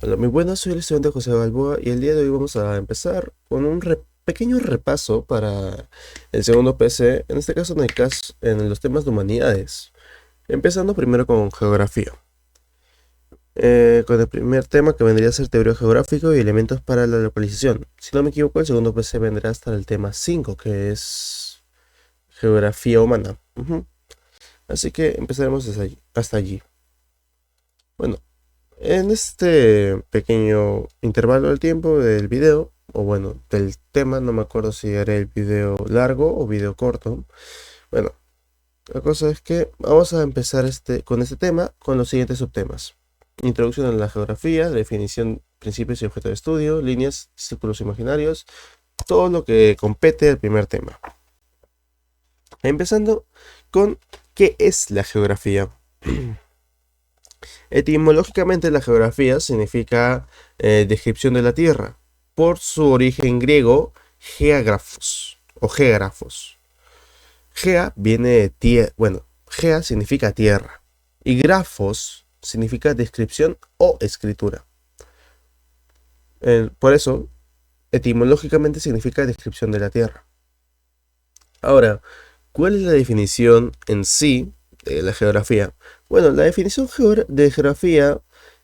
Hola, muy buenas, soy el estudiante José Balboa y el día de hoy vamos a empezar con un pequeño repaso para el segundo PC, en este caso en los temas de humanidades, empezando primero con geografía, con el primer tema que vendría a ser teoría geográfica y elementos para la localización. Si no me equivoco, el segundo PC vendrá hasta el tema 5, que es geografía humana. Así que empezaremos hasta allí. Bueno, en este pequeño intervalo del tiempo del video, o bueno, del tema, no me acuerdo si haré el video largo o video corto. Bueno, la cosa es que vamos a empezar con este tema con los siguientes subtemas. Introducción a la geografía, definición, principios y objeto de estudio, líneas, círculos imaginarios, todo lo que compete al primer tema. Empezando con ¿qué es la geografía? Etimológicamente la geografía significa descripción de la Tierra, por su origen griego geógrafos o geógrafos. Gea viene de tierra, bueno, gea significa tierra y grafos significa descripción o escritura. Por eso, etimológicamente significa descripción de la Tierra. Ahora, ¿cuál es la definición en sí de la geografía? Bueno, la definición de geografía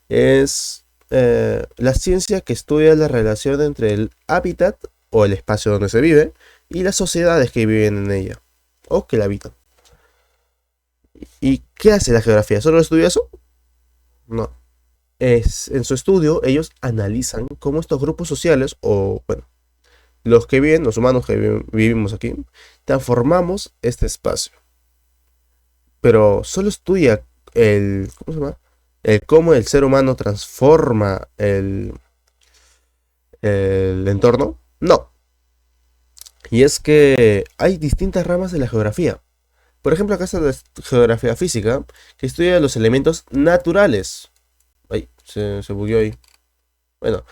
es la ciencia que estudia la relación entre el hábitat o el espacio donde se vive y las sociedades que viven en ella o que la habitan. ¿Y qué hace la geografía? ¿Solo estudia eso? No. En su estudio ellos analizan cómo estos grupos sociales o, bueno, los que viven, los humanos que vivimos aquí, transformamos este espacio. Pero solo estudia ¿cómo se llama? El cómo el ser humano transforma el entorno. No. Y es que hay distintas ramas de la geografía. Por ejemplo, acá está la geografía física, que estudia los elementos naturales. Ay, se bugueó ahí. Bueno,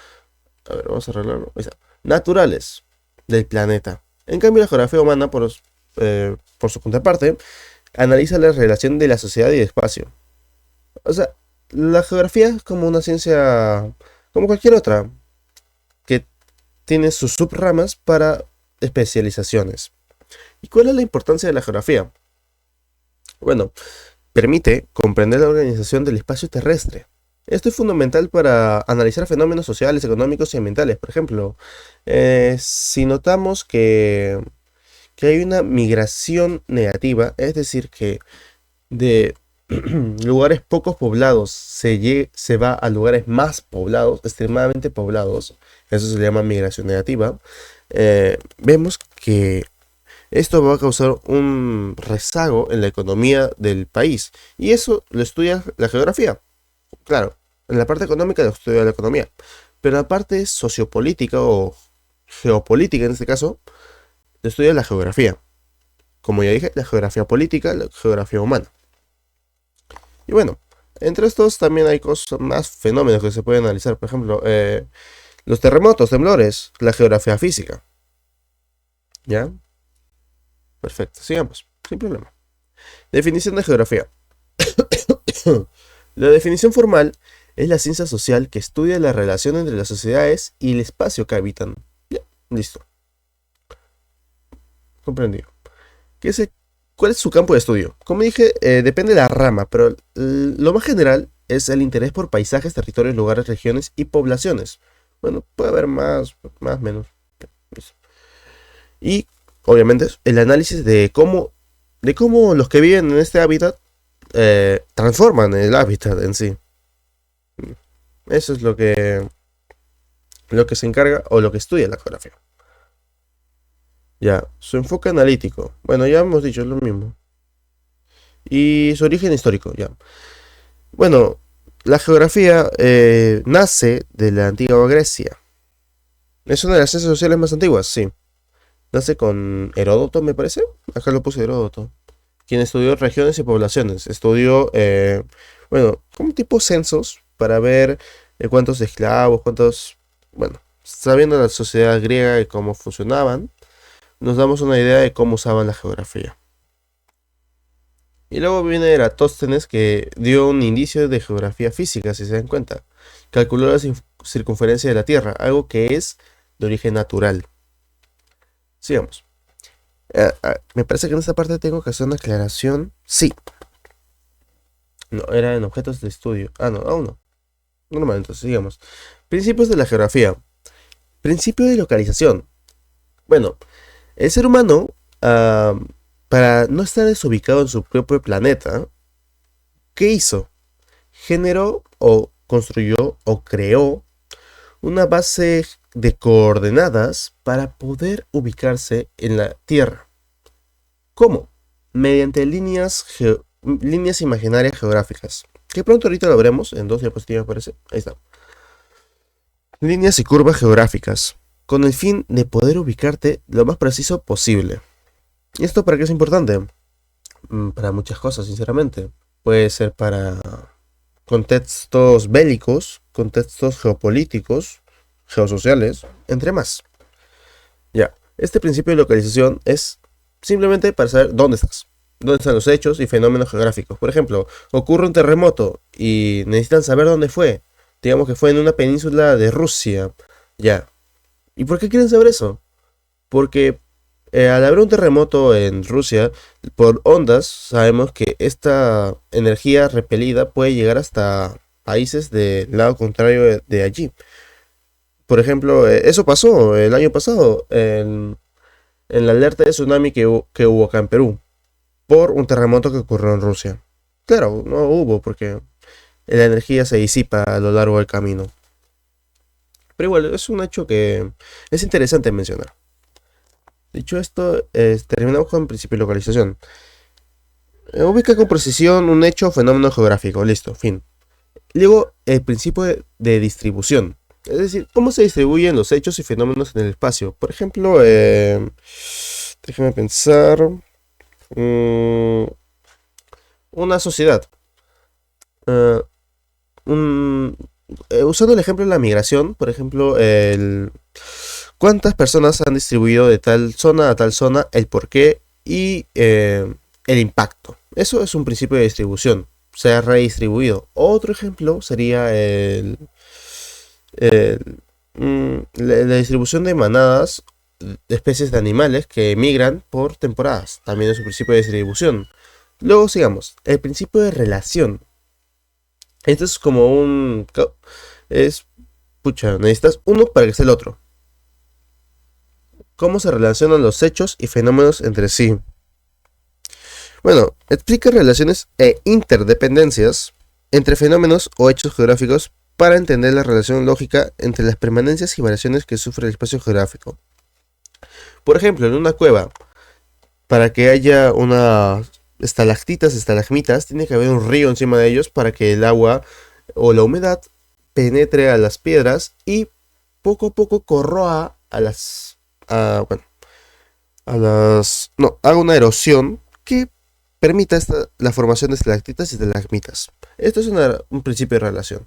a ver, vamos a arreglarlo. Ahí está. Naturales del planeta. En cambio, la geografía humana, por su contraparte, analiza la relación de la sociedad y el espacio. O sea, la geografía es como una ciencia, como cualquier otra, que tiene sus subramas para especializaciones. ¿Y cuál es la importancia de la geografía? Bueno, permite comprender la organización del espacio terrestre. Esto es fundamental para analizar fenómenos sociales, económicos y ambientales. Por ejemplo, si notamos que hay una migración negativa, es decir, que de lugares pocos poblados se va a lugares más poblados, extremadamente poblados, eso se llama migración negativa, vemos que esto va a causar un rezago en la economía del país. Y eso lo estudia la geografía. Claro, en la parte económica lo estudia la economía. Pero en la parte sociopolítica o geopolítica en este caso, lo estudia la geografía. Como ya dije, la geografía política, la geografía humana. Y bueno, entre estos también hay cosas más fenómenos que se pueden analizar. Por ejemplo, los terremotos, temblores, la geografía física. ¿Ya? Perfecto, sigamos, sin problema. Definición de geografía. La definición formal es la ciencia social que estudia la relación entre las sociedades y el espacio que habitan. Ya, listo, comprendido. ¿Qué es ¿Cuál es su campo de estudio? Como dije, depende de la rama, pero lo más general es el interés por paisajes, territorios, lugares, regiones y poblaciones. Bueno, puede haber más, menos. Listo. Y obviamente el análisis de cómo los que viven en este hábitat transforman el hábitat en sí. Eso es lo que se encarga o lo que estudia la geografía. Ya, su enfoque analítico. Bueno, ya hemos dicho, es lo mismo. Y su origen histórico, ya. Bueno, la geografía nace de la antigua Grecia. Es una de las ciencias sociales más antiguas, sí. Nace con Heródoto, me parece. Acá lo puse Heródoto. Quien estudió regiones y poblaciones. Estudió, bueno, como tipo censos para ver cuántos esclavos, bueno, sabiendo la sociedad griega y cómo funcionaban, nos damos una idea de cómo usaban la geografía. Y luego viene Eratóstenes que dio un indicio de geografía física, si se dan cuenta, calculó la circunferencia de la Tierra, algo que es de origen natural. Sigamos. Me parece que en esta parte tengo que hacer una aclaración. Sí. No, era en objetos de estudio. No, aún no. Normal, entonces sigamos. Principios de la geografía. Principio de localización. Bueno, el ser humano, para no estar desubicado en su propio planeta, ¿qué hizo? Generó o construyó o creó una base de coordenadas para poder ubicarse en la Tierra. ¿Cómo? Mediante líneas imaginarias geográficas, que pronto ahorita lo veremos en 2 diapositivas, parece. Ahí está. Líneas y curvas geográficas, con el fin de poder ubicarte lo más preciso posible. ¿Y esto para qué es importante? Para muchas cosas, sinceramente. Puede ser para contextos bélicos, contextos geopolíticos, geosociales, entre más. Ya, este principio de localización es simplemente para saber dónde estás, dónde están los hechos y fenómenos geográficos. Por ejemplo, ocurre un terremoto y necesitan saber dónde fue. Digamos que fue en una península de Rusia. Ya. ¿Y por qué quieren saber eso? Porque al haber un terremoto en Rusia, por ondas, sabemos que esta energía repelida puede llegar hasta países del lado contrario de allí. Por ejemplo, eso pasó el año pasado en la alerta de tsunami que hubo acá en Perú por un terremoto que ocurrió en Rusia. Claro, no hubo porque la energía se disipa a lo largo del camino. Pero igual, es un hecho que es interesante mencionar. Dicho esto, terminamos con el principio de localización. Ubica con precisión un hecho o fenómeno geográfico. Listo, fin. Luego, el principio de distribución. Es decir, cómo se distribuyen los hechos y fenómenos en el espacio. Por ejemplo, déjame pensar. Una sociedad. Eh, Usando el ejemplo de la migración, por ejemplo, cuántas personas han distribuido de tal zona a tal zona, el porqué y el impacto. Eso es un principio de distribución. Se ha redistribuido. Otro ejemplo sería la distribución de manadas de especies de animales que emigran por temporadas. También es un principio de distribución. Luego sigamos. El principio de relación. Esto es como pucha, necesitas uno para que sea el otro. ¿Cómo se relacionan los hechos y fenómenos entre sí? Bueno, explica relaciones e interdependencias entre fenómenos o hechos geográficos para entender la relación lógica entre las permanencias y variaciones que sufre el espacio geográfico. Por ejemplo, en una cueva, para que haya unas estalagmitas, tiene que haber un río encima de ellos para que el agua o la humedad penetre a las piedras y poco a poco corroa haga una erosión que permita la formación de estalactitas y estalagmitas. Esto es un principio de relación.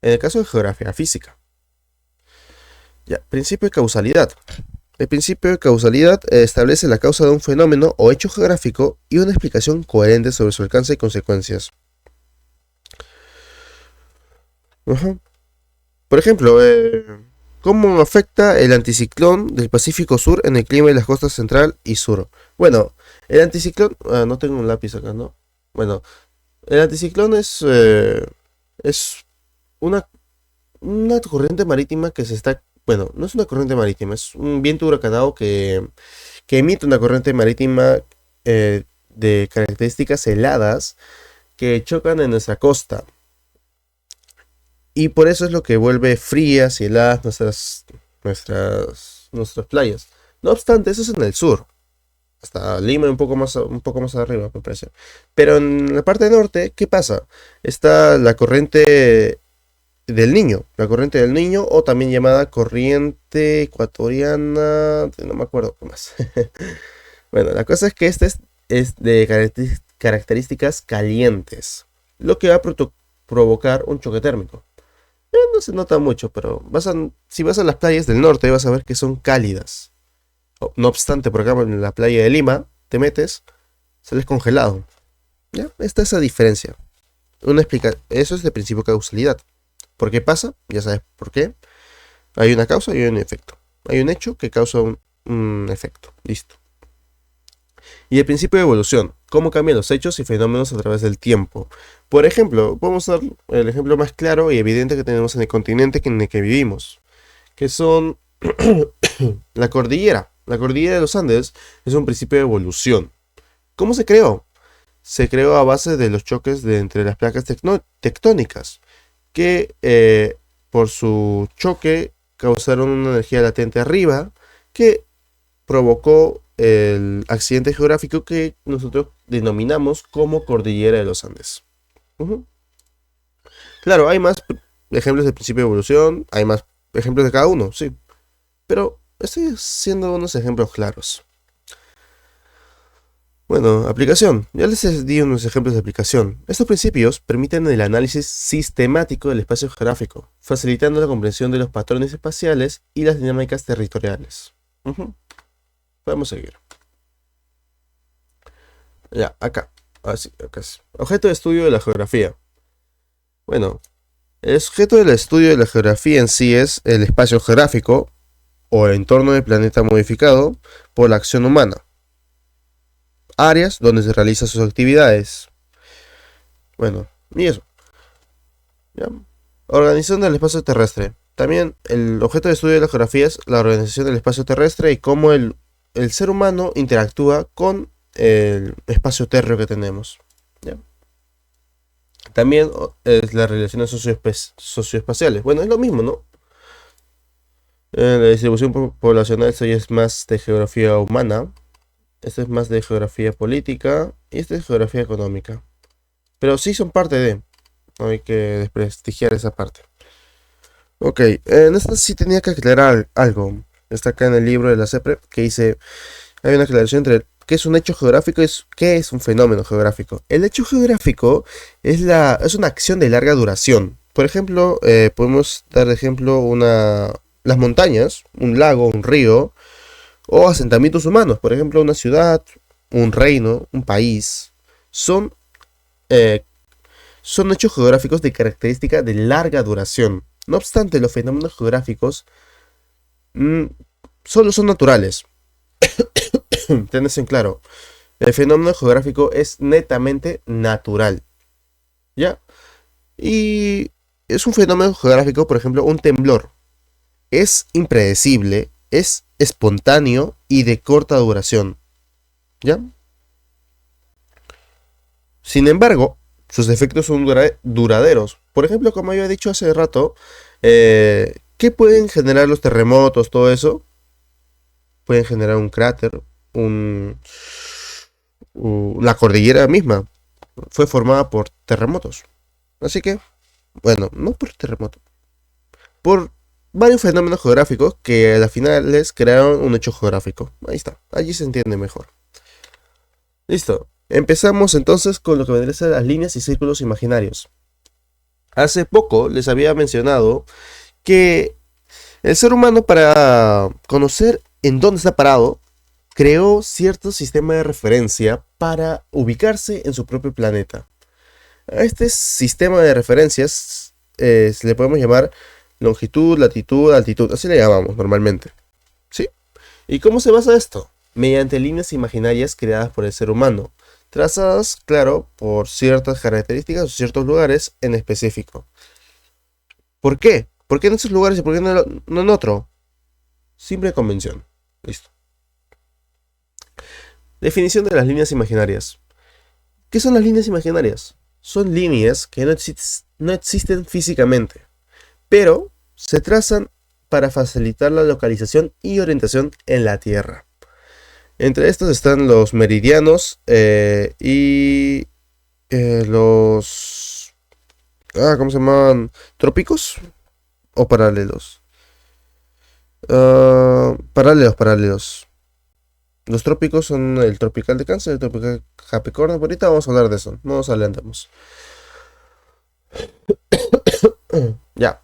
En el caso de geografía física. Ya, principio de causalidad. El principio de causalidad establece la causa de un fenómeno o hecho geográfico y una explicación coherente sobre su alcance y consecuencias. Por ejemplo, ¿cómo afecta el anticiclón del Pacífico Sur en el clima de las costas central y sur? Bueno, el anticiclón... no tengo un lápiz acá, ¿no? Bueno, el anticiclón es una corriente marítima que se está... Bueno, no es una corriente marítima, es un viento huracanado que emite una corriente marítima de características heladas que chocan en nuestra costa. Y por eso es lo que vuelve frías y heladas nuestras playas. No obstante, eso es en el sur. Hasta Lima y un poco más arriba, me parece. Pero en la parte norte, ¿qué pasa? Está la corriente del Niño, o también llamada corriente ecuatoriana, no me acuerdo qué más. Bueno, la cosa es que este es de características calientes, lo que va a provocar un choque térmico. No se nota mucho, pero si vas a las playas del norte vas a ver que son cálidas. No obstante, por acá en la playa de Lima, te metes, sales congelado. ¿Ya? Esta es la diferencia. Eso es de principio de causalidad. ¿Por qué pasa? Ya sabes por qué. Hay una causa y hay un efecto. Hay un hecho que causa un efecto. Listo. Y el principio de evolución. Cómo cambian los hechos y fenómenos a través del tiempo. Por ejemplo, podemos dar el ejemplo más claro y evidente que tenemos en el continente en el que vivimos, que son la cordillera. La cordillera de los Andes es un principio de evolución. ¿Cómo se creó? Se creó a base de los choques entre las placas tectónicas, que por su choque causaron una energía latente arriba que provocó el accidente geográfico que nosotros denominamos como Cordillera de los Andes. Ujú. Claro, hay más ejemplos del principio de evolución, hay más ejemplos de cada uno, sí, pero estoy haciendo unos ejemplos claros. Bueno, aplicación. Ya les di unos ejemplos de aplicación. Estos principios permiten el análisis sistemático del espacio geográfico, facilitando la comprensión de los patrones espaciales y las dinámicas territoriales. Ujú. Podemos seguir. Ya, acá. Así, acá es. Objeto de estudio de la geografía. Bueno, el objeto del estudio de la geografía en sí es el espacio geográfico o el entorno del planeta modificado por la acción humana. Áreas donde se realizan sus actividades. Bueno, y eso. ¿Ya? Organización del espacio terrestre. También el objeto de estudio de la geografía es la organización del espacio terrestre y cómo el ser humano interactúa con el espacio térreo que tenemos. ¿Ya? También es las relaciones socioespaciales. Bueno, es lo mismo, ¿no? La distribución poblacional, esto ya es más de geografía humana. Esto es más de geografía política. Y esto es geografía económica. Pero sí son parte de. No hay que desprestigiar esa parte. Ok, en esta sí tenía que aclarar algo. Está acá en el libro de la CEPRE que dice, hay una aclaración entre qué es un hecho geográfico y qué es un fenómeno geográfico. El hecho geográfico es una acción de larga duración. Por ejemplo, podemos dar de ejemplo las montañas, un lago, un río, o asentamientos humanos. Por ejemplo, una ciudad, un reino, un país. Son, eh, son hechos geográficos de característica de larga duración. No obstante, los fenómenos geográficos mm, solo son naturales. Tenés en claro, el fenómeno geográfico es netamente natural. ¿Ya? Y es un fenómeno geográfico, por ejemplo, un temblor. Es impredecible, es espontáneo y de corta duración. ¿Ya? Sin embargo, sus efectos son duraderos. Por ejemplo, como había dicho hace rato, ¿qué pueden generar los terremotos? Todo eso pueden generar un cráter, un, la cordillera misma fue formada por terremotos. Así que, bueno, no por terremoto, por varios fenómenos geográficos que a la final les crearon un hecho geográfico. Ahí está, allí se entiende mejor. Listo. Empezamos entonces con lo que vendría a ser las líneas y círculos imaginarios. Hace poco les había mencionado que el ser humano, para conocer en dónde está parado, creó cierto sistema de referencia para ubicarse en su propio planeta. A este sistema de referencias le podemos llamar longitud, latitud, altitud, así le llamamos normalmente. ¿Sí? ¿Y cómo se basa esto? Mediante líneas imaginarias creadas por el ser humano, trazadas, claro, por ciertas características o ciertos lugares en específico. ¿Por qué? ¿Por qué en esos lugares y por qué no en otro? Simple convención. Listo. Definición de las líneas imaginarias. ¿Qué son las líneas imaginarias? Son líneas que no existen físicamente, pero se trazan para facilitar la localización y orientación en la Tierra. Entre estos están los meridianos y los... ¿cómo se llaman? ¿Trópicos o paralelos? Paralelos. Los trópicos son el tropical de Cáncer, el tropical de Capricornio. Por ahorita vamos a hablar de eso, no nos adelantemos. Ya,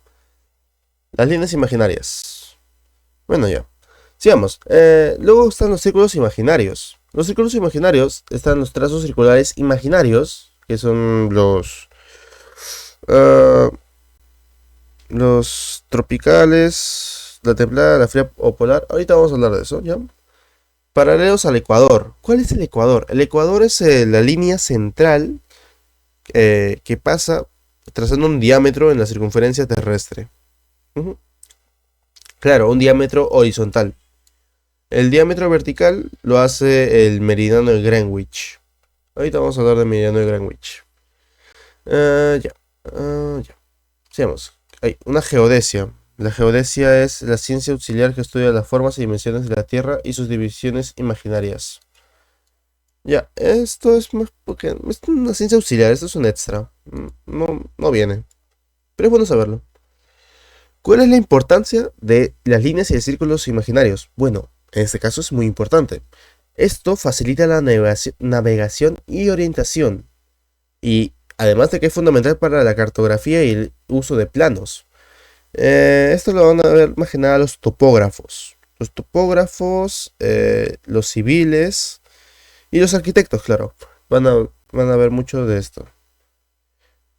las líneas imaginarias. Bueno, ya. Sigamos. Luego están los círculos imaginarios. Los círculos imaginarios están los trazos circulares imaginarios, que son los... los tropicales, la templada, la fría o polar. Ahorita vamos a hablar de eso, ¿ya? Paralelos al Ecuador. ¿Cuál es el Ecuador? El Ecuador es la línea central que pasa trazando un diámetro en la circunferencia terrestre. Ujú. Claro, un diámetro horizontal. El diámetro vertical lo hace el meridiano de Greenwich. Ahorita vamos a hablar del meridiano de Greenwich. Ya. Ya. Sigamos. Hay una geodesia. La geodesia es la ciencia auxiliar que estudia las formas y dimensiones de la Tierra y sus divisiones imaginarias. Ya, esto es más porque es una ciencia auxiliar, esto es un extra. No viene, pero es bueno saberlo. ¿Cuál es la importancia de las líneas y de círculos imaginarios? Bueno, en este caso es muy importante. Esto facilita la navegación y orientación. Y además de que es fundamental para la cartografía y el uso de planos. Esto lo van a ver más que nada los topógrafos. Los topógrafos, los civiles y los arquitectos, claro. Van a ver mucho de esto.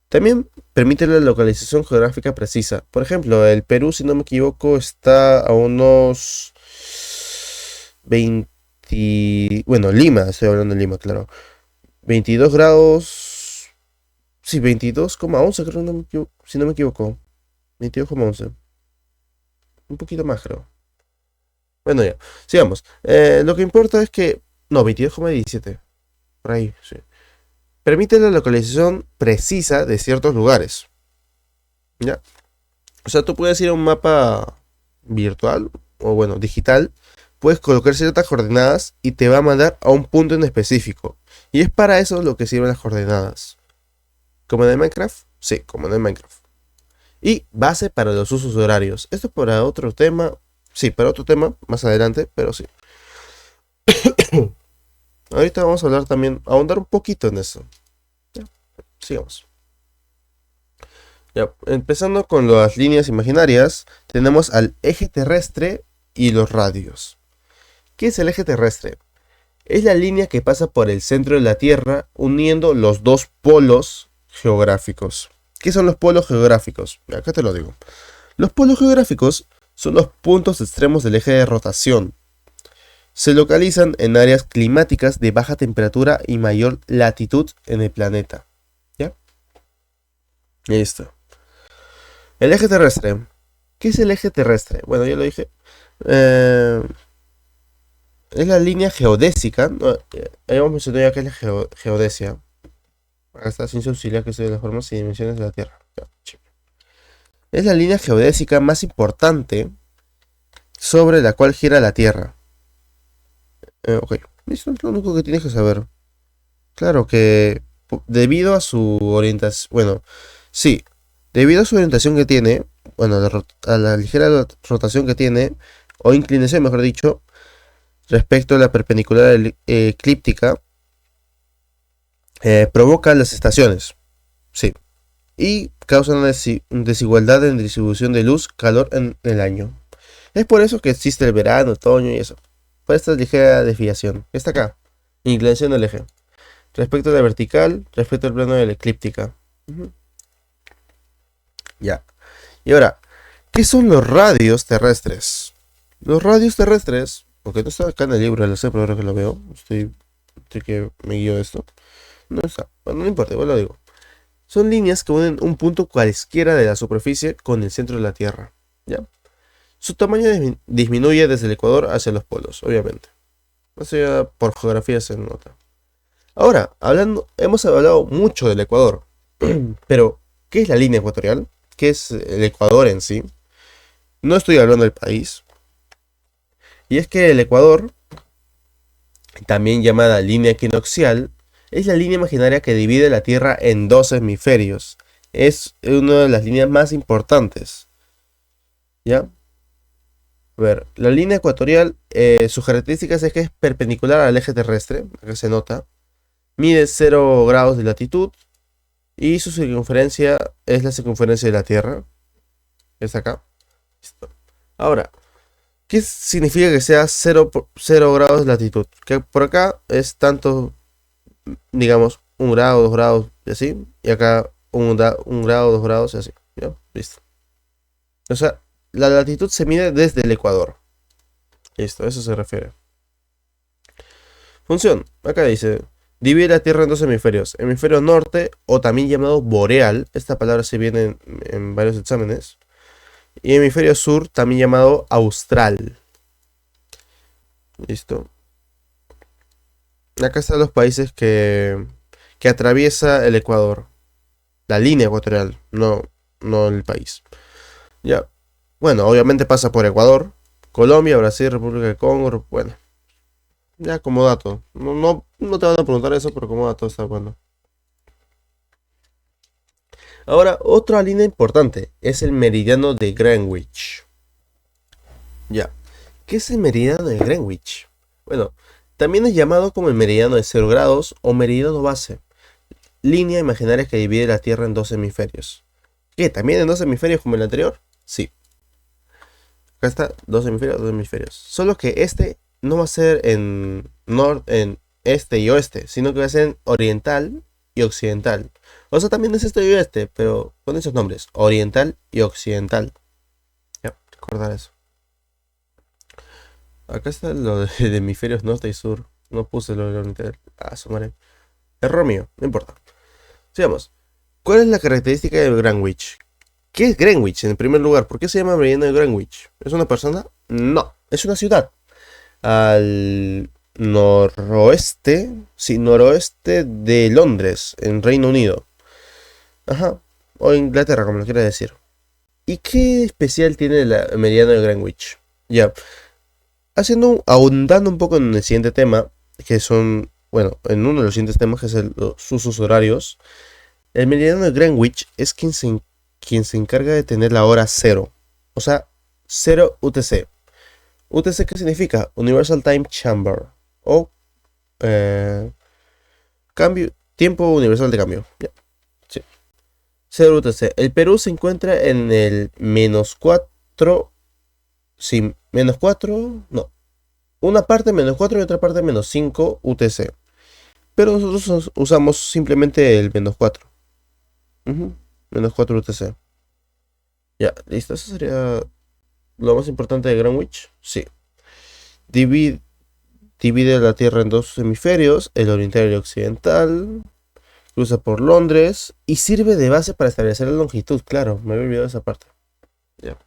También permite la localización geográfica precisa. Por ejemplo, el Perú, si no me equivoco, está a unos 20... Bueno, Lima, estoy hablando de Lima, claro. 22 grados... Sí, 22,11 creo, si no me equivoco. 22,11. Un poquito más, creo. Bueno, ya. Sigamos. Lo que importa es que... No, 22,17. Por ahí, sí. Permite la localización precisa de ciertos lugares. ¿Ya? O sea, tú puedes ir a un mapa virtual o bueno, digital, puedes colocar ciertas coordenadas y te va a mandar a un punto en específico. Y es para eso lo que sirven las coordenadas. ¿Como en el Minecraft? Sí, como en el Minecraft. Y base para los usos horarios. Esto es para otro tema. Sí, para otro tema más adelante, pero sí. Ahorita vamos a hablar también, ahondar un poquito en eso. Ya, sigamos. Ya, empezando con las líneas imaginarias, tenemos al eje terrestre y los radios. ¿Qué es el eje terrestre? Es la línea que pasa por el centro de la Tierra uniendo los dos polos geográficos. ¿Qué son los polos geográficos? Acá te lo digo. Los polos geográficos son los puntos extremos del eje de rotación. Se localizan en áreas climáticas de baja temperatura y mayor latitud en el planeta. ¿Ya? Ahí está. El eje terrestre. ¿Qué es el eje terrestre? Bueno, ya lo dije. Eh, es la línea geodésica. No, habíamos mencionado ya que es la geodesia. Acá está ciencia auxiliar que estudia las formas y dimensiones de la Tierra. Ya, es la línea geodésica más importante sobre la cual gira la Tierra. Ok, eso es lo único que tienes que saber. Claro que debido a su orientación, bueno, sí, debido a su orientación que tiene, bueno, a la ligera rotación que tiene, o inclinación, mejor dicho, respecto a la perpendicular eclíptica, provoca las estaciones, sí, y causa una desigualdad en distribución de luz, calor en el año. Es por eso que existe el verano, otoño y eso. Por esta ligera desviación. Está acá. Inclinación del eje. Respecto a la vertical, respecto al plano de la eclíptica. Ujú. Ya. Y ahora, ¿qué son los radios terrestres? Los radios terrestres, porque no está acá en el libro, lo sé, pero ahora que lo veo, estoy que me guío de esto. No está. Bueno, no importa, igual lo digo. Son líneas que unen un punto cualesquiera de la superficie con el centro de la Tierra. ¿Ya? Su tamaño disminuye desde el ecuador hacia los polos, obviamente. Eso ya por geografía se nota. Ahora, hemos hablado mucho del Ecuador, pero ¿qué es la línea ecuatorial? ¿Qué es el Ecuador en sí? No estoy hablando del país. Y es que el Ecuador, también llamada línea equinoccial, es la línea imaginaria que divide la Tierra en dos hemisferios. Es una de las líneas más importantes. ¿Ya? A ver, la línea ecuatorial, sus características es que es perpendicular al eje terrestre, acá se nota. Mide 0 grados de latitud y su circunferencia es la circunferencia de la Tierra. Es acá. Listo. Ahora, ¿qué significa que sea 0 grados de latitud? Que por acá es tanto, digamos, 1 grado, 2 grados y así. Y acá un grado, 2 grados y así. ¿Ya? Listo. O sea, la latitud se mide desde el ecuador. Listo, a eso se refiere. Función. Acá dice, divide la Tierra en dos hemisferios. Hemisferio norte, o también llamado boreal. Esta palabra se viene en varios exámenes. Y hemisferio sur, también llamado austral. Listo. Acá están los países que atraviesa el Ecuador. La línea ecuatorial, no el país. Ya. Bueno, obviamente pasa por Ecuador, Colombia, Brasil, República del Congo. Bueno, ya como dato. No te van a preguntar eso, pero como dato está bueno. Ahora, otra línea importante es el meridiano de Greenwich. Ya. ¿Qué es el meridiano de Greenwich? Bueno, también es llamado como el meridiano de 0 grados o meridiano base. Línea imaginaria que divide la Tierra en dos hemisferios. ¿Qué? ¿También en dos hemisferios como el anterior? Sí. Acá está, dos hemisferios, dos hemisferios. Solo que este no va a ser en este y oeste, sino que va a ser en oriental y occidental. O sea, también es este y oeste, pero con esos nombres, oriental y occidental. Ya, recordar eso. Acá está lo de hemisferios norte y sur. No puse lo de oriental. Ah, su madre. Error mío, no importa. Sigamos. ¿Cuál es la característica de Greenwich? ¿Qué es Greenwich en primer lugar? ¿Por qué se llama meridiano de Greenwich? ¿Es una persona? No, es una ciudad. Al noroeste, sí, noroeste de Londres, en Reino Unido. Ajá, o Inglaterra, como lo quieras decir. ¿Y qué especial tiene el meridiano de Greenwich? Ya, ahondando un poco en el siguiente tema, que son, bueno, en uno de los siguientes temas, que es los usos horarios. El meridiano de Greenwich es quien se encarga de tener la hora cero. O sea, 0 UTC. ¿UTC qué significa? Universal Time Chamber. O tiempo universal de cambio. Ya, sí. 0 UTC. El Perú se encuentra en el -4. Sí, -4. No. Una parte -4 y otra parte -5 UTC. Pero nosotros usamos simplemente el -4. -4 UTC. Ya, listo. Eso sería lo más importante de Greenwich. Sí. Divide, divide la Tierra en dos hemisferios, el oriental y el occidental. Cruza por Londres y sirve de base para establecer la longitud. Claro, me había olvidado esa parte. Ya.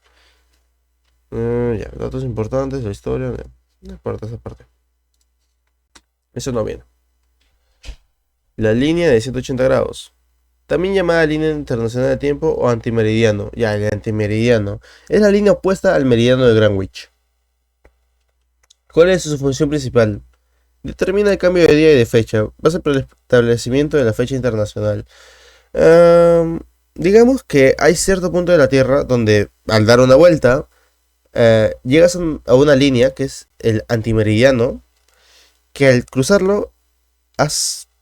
Ya, datos importantes, la historia. Ya. No importa esa parte. Eso no viene. La línea de 180 grados. También llamada línea internacional de tiempo o antimeridiano. Ya, el antimeridiano. Es la línea opuesta al meridiano de Greenwich. ¿Cuál es su función principal? Determina el cambio de día y de fecha. Base para el establecimiento de la fecha internacional. Digamos que hay cierto punto de la Tierra donde al dar una vuelta llegas a una línea que es el antimeridiano, que al cruzarlo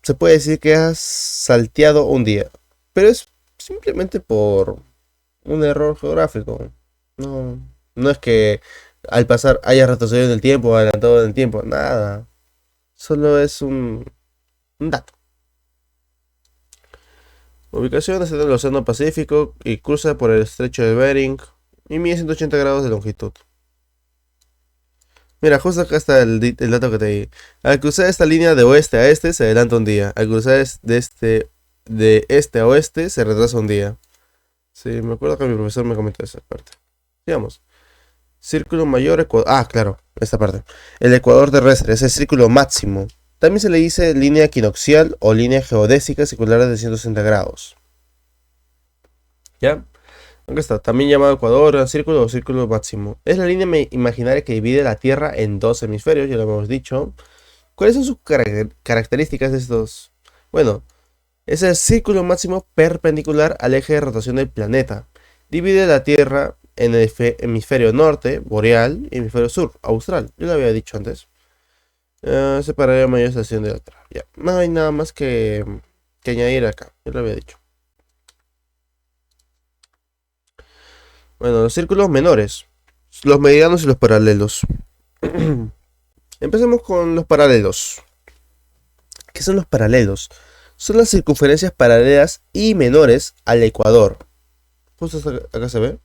se puede decir que has salteado un día, pero es simplemente por un error geográfico. No, no es que al pasar hayas retrocedido en el tiempo o adelantado en el tiempo, nada. Solo es un dato. Ubicación está en el Océano Pacífico y cruza por el estrecho de Bering y mide 180 grados de longitud. Mira, justo acá está el dato que te di. Al cruzar esta línea de oeste a este se adelanta un día. Al cruzar de este a oeste se retrasa un día. Sí, me acuerdo que mi profesor me comentó esa parte. Sigamos. Círculo mayor, ecuador. Ah, claro, esta parte. El ecuador terrestre es el círculo máximo. También se le dice línea equinoccial o línea geodésica circular de 160 grados. ¿Ya? Acá está, también llamado ecuador, círculo o círculo máximo. Es la línea imaginaria que divide la Tierra en dos hemisferios, ya lo hemos dicho. ¿Cuáles son sus características de estos? Bueno, es el círculo máximo perpendicular al eje de rotación del planeta. Divide la Tierra en el hemisferio norte, boreal, y hemisferio sur, austral. Yo lo había dicho antes. Separaría la mayor estación de la otra. Ya, no hay nada más que añadir acá. Yo lo había dicho. Bueno, los círculos menores, los medianos y los paralelos. Empecemos con los paralelos. ¿Qué son los paralelos? Son las circunferencias paralelas y menores al ecuador. Justo acá se ve.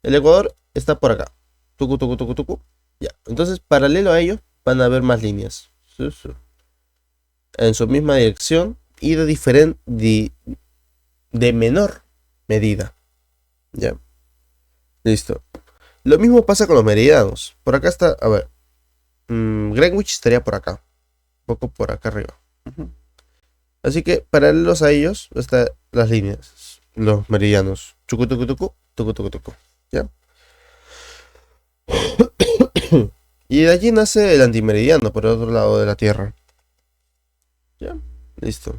El ecuador está por acá. Tucu, tucu, tucu, tucu. Ya. Entonces, paralelo a ellos, van a haber más líneas. Sí, sí. En su misma dirección y de menor medida. Ya. Listo. Lo mismo pasa con los meridianos. Por acá está, a ver. Greenwich estaría por acá. Un poco por acá arriba. Ujú. Así que paralelos a ellos están las líneas. Los meridianos. Chucu, tucu, tucu, tucu, tucu, tucu. ¿Ya? Y de allí nace el antimeridiano por el otro lado de la Tierra. ¿Ya? Listo.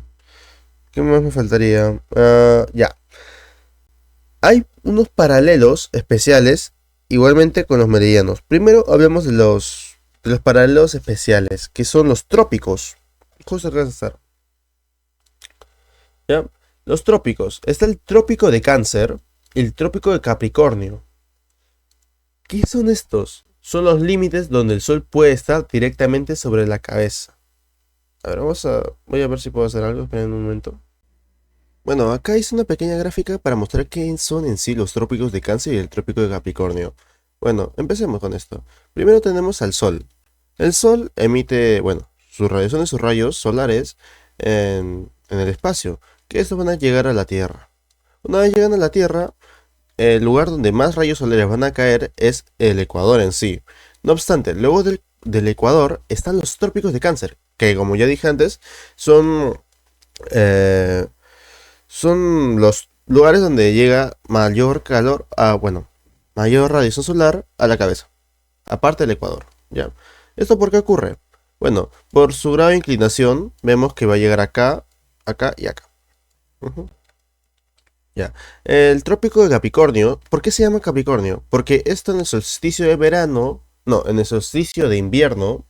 ¿Qué más me faltaría? Ya. Hay unos paralelos especiales igualmente con los meridianos. Primero hablemos de los paralelos especiales, que son los trópicos. Justo acá está. ¿Ya? Los trópicos. Está el trópico de Cáncer y el trópico de Capricornio. ¿Qué son estos? Son los límites donde el sol puede estar directamente sobre la cabeza. A ver, voy a ver si puedo hacer algo. Esperen un momento. Bueno, acá hice una pequeña gráfica para mostrar qué son en sí los trópicos de Cáncer y el trópico de Capricornio. Bueno, empecemos con esto. Primero tenemos al Sol. El Sol emite, bueno, sus radiaciones, sus rayos solares en el espacio, que estos van a llegar a la Tierra. Una vez llegan a la Tierra, el lugar donde más rayos solares van a caer es el Ecuador en sí. No obstante, luego del Ecuador están los trópicos de Cáncer, que como ya dije antes, son, eh, son los lugares donde llega mayor calor, bueno, mayor radiación solar a la cabeza, aparte del Ecuador, ¿ya? ¿Esto por qué ocurre? Bueno, por su grado de inclinación, vemos que va a llegar acá, acá y acá. Ujú. Ya. El trópico de Capricornio, ¿por qué se llama Capricornio? Porque esto en el solsticio de verano, no, en el solsticio de invierno,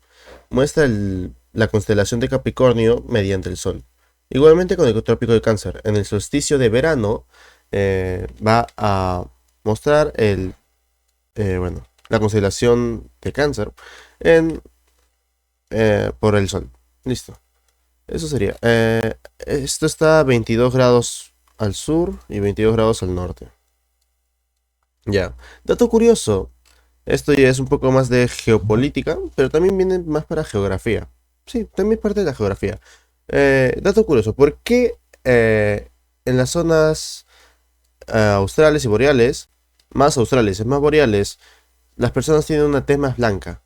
muestra la constelación de Capricornio mediante el Sol. Igualmente con el trópico de Cáncer, en el solsticio de verano va a mostrar bueno, la constelación de Cáncer en, por el Sol. Listo. Eso sería. Esto está a 22 grados al sur y 22 grados al norte. Ya. Dato curioso. Esto ya es un poco más de geopolítica, pero también viene más para geografía. Sí, también es parte de la geografía. Dato curioso. ¿Por qué en las zonas australes y boreales, y más boreales, las personas tienen una tez más blanca?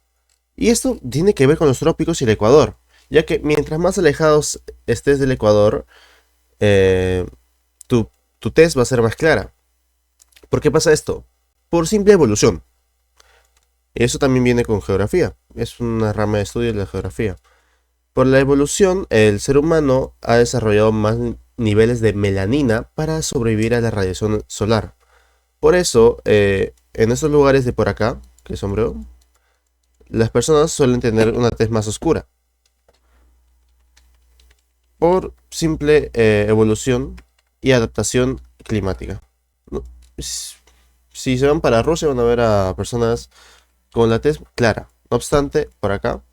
Y esto tiene que ver con los trópicos y el Ecuador, ya que mientras más alejados estés del Ecuador, eh, tu, tu tez va a ser más clara. ¿Por qué pasa esto? Por simple evolución. Y eso también viene con geografía. Es una rama de estudio de la geografía. Por la evolución, el ser humano ha desarrollado más niveles de melanina para sobrevivir a la radiación solar. Por eso, en esos lugares de por acá, que sombreó, las personas suelen tener una tez más oscura. Por simple evolución y adaptación climática. No, si se van para Rusia van a ver a personas con la tez clara. No obstante, por acá,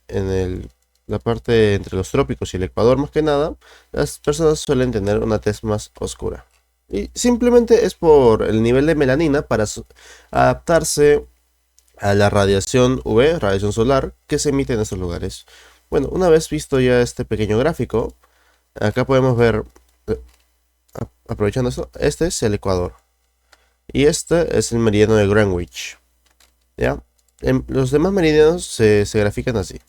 en la parte entre los trópicos y el Ecuador más que nada, las personas suelen tener una tez más oscura. Y simplemente es por el nivel de melanina para adaptarse a la radiación UV, radiación solar, que se emite en estos lugares. Bueno, una vez visto ya este pequeño gráfico, acá podemos ver, eh, aprovechando esto, este es el Ecuador. Y este es el meridiano de Greenwich. ¿Ya? Los demás meridianos se grafican así.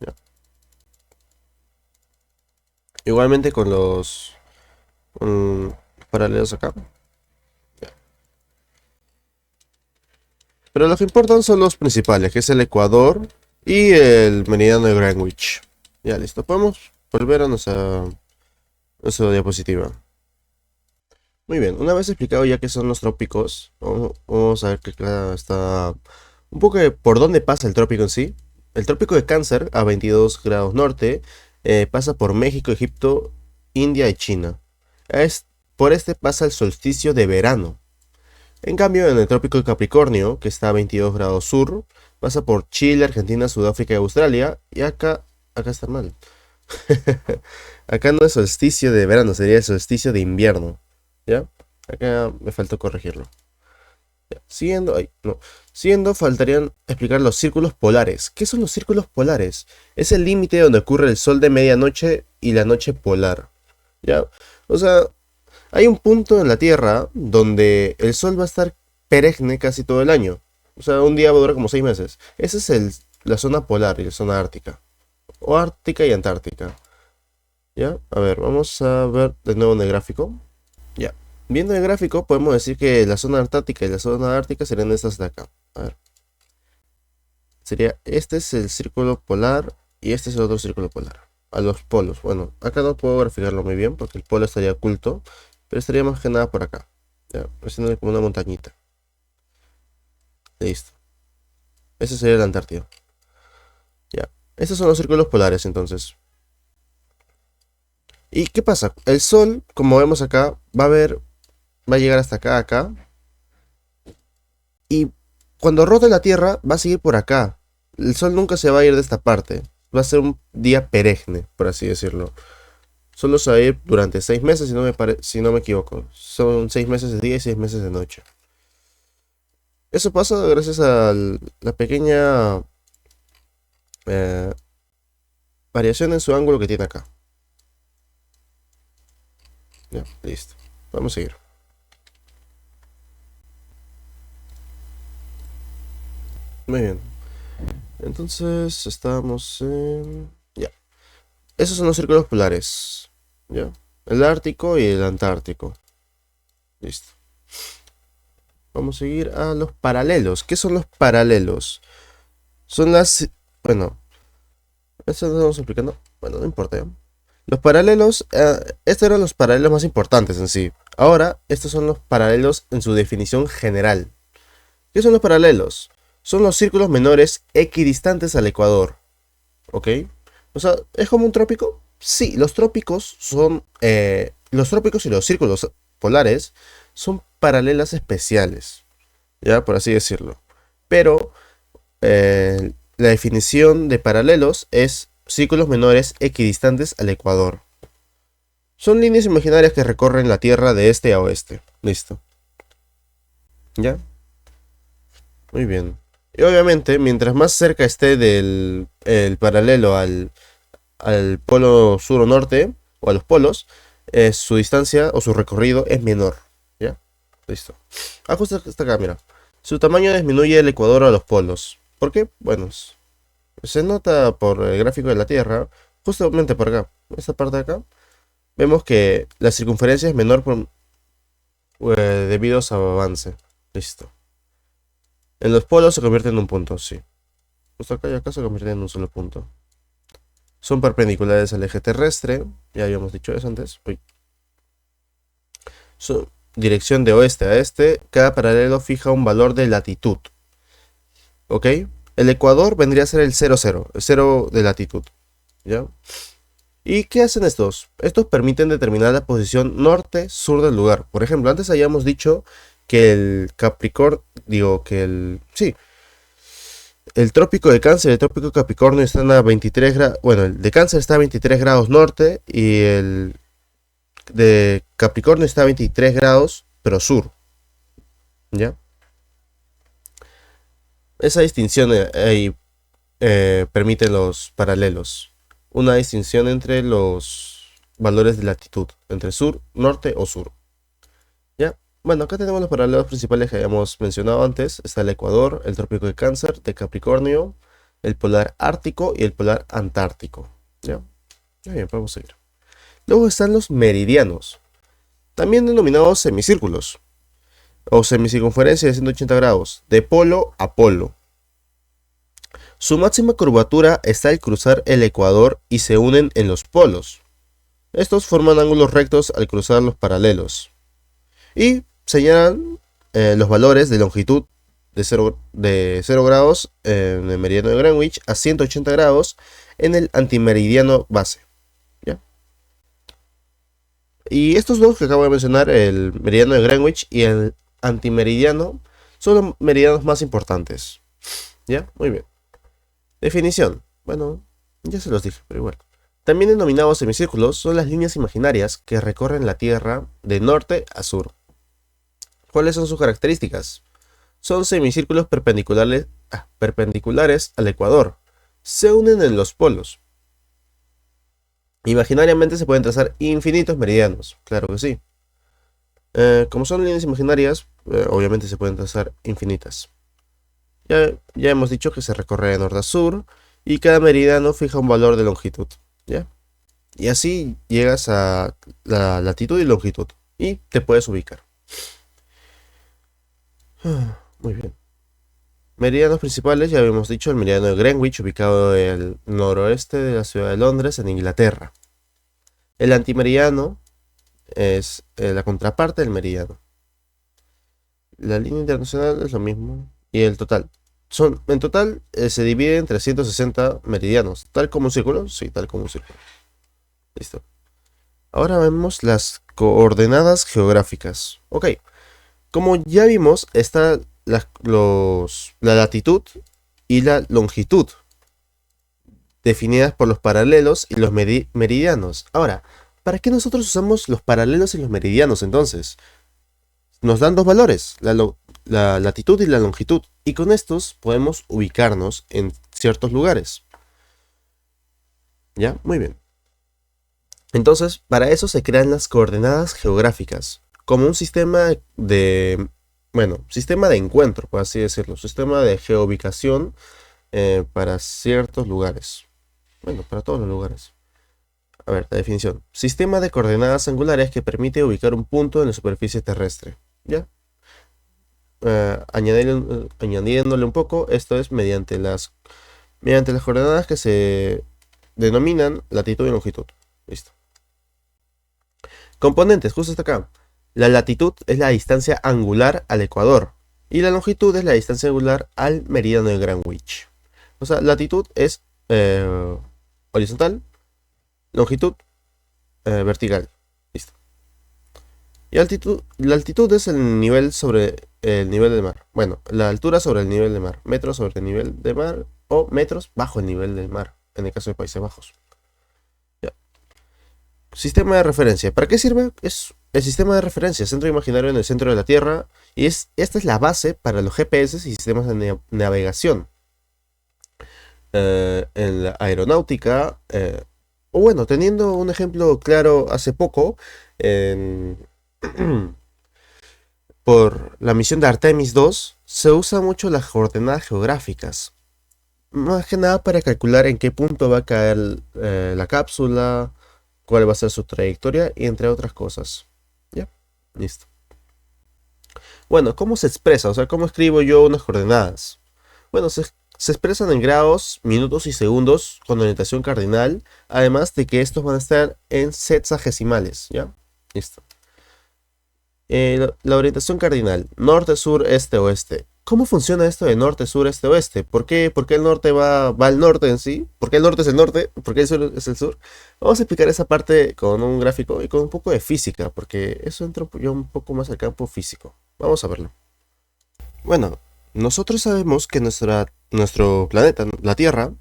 ¿Ya? Igualmente con los paralelos acá. ¿Ya? Pero los que importan son los principales, que es el Ecuador y el meridiano de Greenwich. Ya listo, podemos volver a nuestra diapositiva. Muy bien, una vez explicado ya qué son los trópicos, vamos a ver que acá está un poco de por dónde pasa el trópico en sí. El trópico de Cáncer, a 22 grados norte, pasa por México, Egipto, India y China. Por este pasa el solsticio de verano. En cambio, en el trópico de Capricornio, que está a 22 grados sur, pasa por Chile, Argentina, Sudáfrica y Australia. Y acá está mal. Acá no es solsticio de verano, sería el solsticio de invierno. ¿Ya? Acá me faltó corregirlo. Siguiendo, ay, no. Siguiendo, faltarían explicar los círculos polares. ¿Qué son los círculos polares? Es el límite donde ocurre el sol de medianoche y la noche polar. ¿Ya? O sea, hay un punto en la Tierra donde el sol va a estar perenne casi todo el año. O sea, un día va a durar como 6 meses. Esa es la zona polar y la zona ártica. O ártica y antártica. ¿Ya? A ver, vamos a ver de nuevo en el gráfico. Ya. Viendo el gráfico, podemos decir que la zona antártica y la zona ártica serían estas de acá. A ver. Sería, este es el círculo polar y este es el otro círculo polar. A los polos. Bueno, acá no puedo graficarlo muy bien porque el polo estaría oculto, pero estaría más que nada por acá. Ya, haciendo como una montañita. Listo. Ese sería la Antártida. Ya. Estos son los círculos polares entonces. ¿Y qué pasa? El Sol, como vemos acá, va a llegar hasta acá, acá. Y cuando rote la Tierra, va a seguir por acá. El Sol nunca se va a ir de esta parte. Va a ser un día perenne, por así decirlo. Solo se va a ir durante 6 meses, si no me equivoco. Son 6 meses de día y 6 meses de noche. Eso pasa gracias a la pequeña eh, variación en su ángulo que tiene acá. Ya, listo. Vamos a seguir. Muy bien. Entonces, estamos en... Ya. Esos son los círculos polares. ¿Ya? El Ártico y el Antártico. Listo. Vamos a seguir a los paralelos. ¿Qué son los paralelos? Son las... Bueno, eso lo estamos explicando. Bueno, no importa, ¿ya? Los paralelos, estos eran los paralelos más importantes en sí. Ahora, estos son los paralelos en su definición general. ¿Qué son los paralelos? Son los círculos menores equidistantes al ecuador. ¿Ok? O sea, ¿es como un trópico? Sí, los trópicos son... los trópicos y los círculos polares son paralelas especiales. Ya, por así decirlo. Pero la definición de paralelos es círculos menores equidistantes al ecuador. Son líneas imaginarias que recorren la Tierra de este a oeste. Listo. ¿Ya? Muy bien. Y obviamente, mientras más cerca esté del el paralelo al polo sur o norte, o a los polos, su distancia o su recorrido es menor. ¿Ya? Listo. Justo hasta acá, mira. Su tamaño disminuye del ecuador a los polos. ¿Por qué? Bueno, se nota por el gráfico de la Tierra, justamente por acá, esta parte de acá, vemos que la circunferencia es menor debido a su avance. Listo. En los polos se convierte en un punto, sí. Justo acá y acá se convierte en un solo punto. Son perpendiculares al eje terrestre, ya habíamos dicho eso antes. Uy. Su dirección de oeste a este, cada paralelo fija un valor de latitud. ¿Ok? El ecuador vendría a ser el 0, el 0 de latitud. ¿Ya? ¿Y qué hacen estos? Estos permiten determinar la posición norte-sur del lugar. Por ejemplo, antes habíamos dicho que el Capricornio, digo que sí, el trópico de Cáncer y el trópico de Capricornio están a 23 grados, bueno, el de Cáncer está a 23 grados norte y el de Capricornio está a 23 grados, pero sur. ¿Ya? Esa distinción ahí permite los paralelos. Una distinción entre los valores de latitud, entre sur, norte o sur. ¿Ya? Bueno, acá tenemos los paralelos principales que habíamos mencionado antes. Está el Ecuador, el Trópico de Cáncer, de Capricornio, el polar ártico y el polar antártico. ¿Ya? Ya bien, podemos seguir. Luego están los meridianos, también denominados semicírculos, o semicircunferencia de 180 grados, de polo a polo. Su máxima curvatura está al cruzar el ecuador y se unen en los polos. Estos forman ángulos rectos al cruzar los paralelos. Y señalan los valores de longitud de 0 grados en el meridiano de Greenwich a 180 grados en el antimeridiano base. ¿Ya? Y estos dos que acabo de mencionar, el meridiano de Greenwich y el antimeridiano, son los meridianos más importantes. ¿Ya? Muy bien. Definición. Bueno, ya se los dije, pero igual. También denominados semicírculos, son las líneas imaginarias que recorren la Tierra de norte a sur. ¿Cuáles son sus características? son semicírculos perpendiculares al ecuador. Se unen en los polos. Imaginariamente se pueden trazar infinitos meridianos, claro que sí. Como son líneas imaginarias, obviamente se pueden trazar infinitas. Ya hemos dicho que se recorre de norte a sur y cada meridiano fija un valor de longitud, ¿ya? Y así llegas a la latitud y longitud y te puedes ubicar. Muy bien. Meridianos principales, ya habíamos dicho, el meridiano de Greenwich, ubicado en el noroeste de la ciudad de Londres, en Inglaterra. El antimeridiano es la contraparte del meridiano. La línea internacional es lo mismo. Y el total. En total se divide en 360 meridianos. ¿Tal como un círculo? Sí, tal como un círculo. Listo. Ahora vemos las coordenadas geográficas. Ok. Como ya vimos, está la latitud y la longitud, definidas por los paralelos y los meridianos. Ahora, ¿para qué nosotros usamos los paralelos y los meridianos entonces? Nos dan dos valores, la latitud y la longitud, y con estos podemos ubicarnos en ciertos lugares. ¿Ya? Muy bien. Entonces, para eso se crean las coordenadas geográficas, como un sistema sistema de encuentro, por así decirlo, sistema de geoubicación para ciertos lugares. Bueno, para todos los lugares. A ver, la definición. Sistema de coordenadas angulares que permite ubicar un punto en la superficie terrestre. ¿Ya? Añadiéndole un poco, esto es mediante las coordenadas que se denominan latitud y longitud. Listo. Componentes, justo hasta acá. La latitud es la distancia angular al ecuador y la longitud es la distancia angular al meridiano de Greenwich. O sea, latitud es horizontal, longitud vertical. Listo. Y la altitud es el nivel sobre el nivel del mar. Bueno, la altura sobre el nivel del mar. Metros sobre el nivel del mar o metros bajo el nivel del mar, en el caso de Países Bajos. Ya. Sistema de referencia. ¿Para qué sirve? Es el sistema de referencia, centro imaginario en el centro de la Tierra. Y esta es la base para los GPS y sistemas de navegación. En la aeronáutica, o bueno, teniendo un ejemplo claro hace poco, por la misión de Artemis 2, se usa mucho las coordenadas geográficas. Más que nada para calcular en qué punto va a caer la cápsula, cuál va a ser su trayectoria y entre otras cosas. Ya, listo. Bueno, ¿cómo se expresa? O sea, ¿cómo escribo yo unas coordenadas? Bueno, se expresan en grados, minutos y segundos con orientación cardinal, además de que estos van a estar en sexagesimales, ¿ya? Listo. La orientación cardinal, norte, sur, este, oeste. ¿Cómo funciona esto de norte, sur, este, oeste? ¿Por qué el norte va al norte en sí? ¿Por qué el norte es el norte? ¿Por qué el sur es el sur? Vamos a explicar esa parte con un gráfico y con un poco de física, porque eso entra ya un poco más al campo físico. Vamos a verlo. Bueno, nosotros sabemos que nuestro planeta, la Tierra,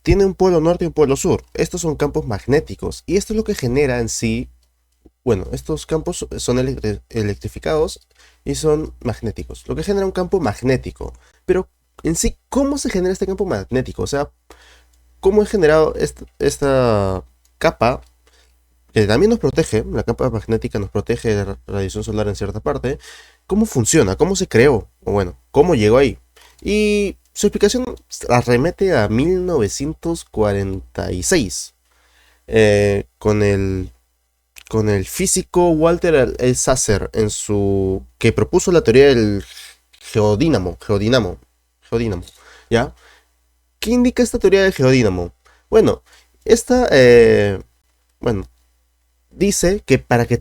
tiene un polo norte y un polo sur. Estos son campos magnéticos y esto es lo que genera en sí. Bueno, estos campos son electrificados y son magnéticos, lo que genera un campo magnético. Pero en sí, ¿cómo se genera este campo magnético? O sea, ¿cómo es generado esta capa que también nos protege? La capa magnética nos protege de la radiación solar en cierta parte. ¿Cómo funciona? ¿Cómo se creó? O bueno, ¿cómo llegó ahí? Y su explicación arremete a 1946 con el físico Walter Althusser que propuso la teoría del geodínamo, ¿ya? ¿Qué indica esta teoría del geodínamo? Bueno, dice que para que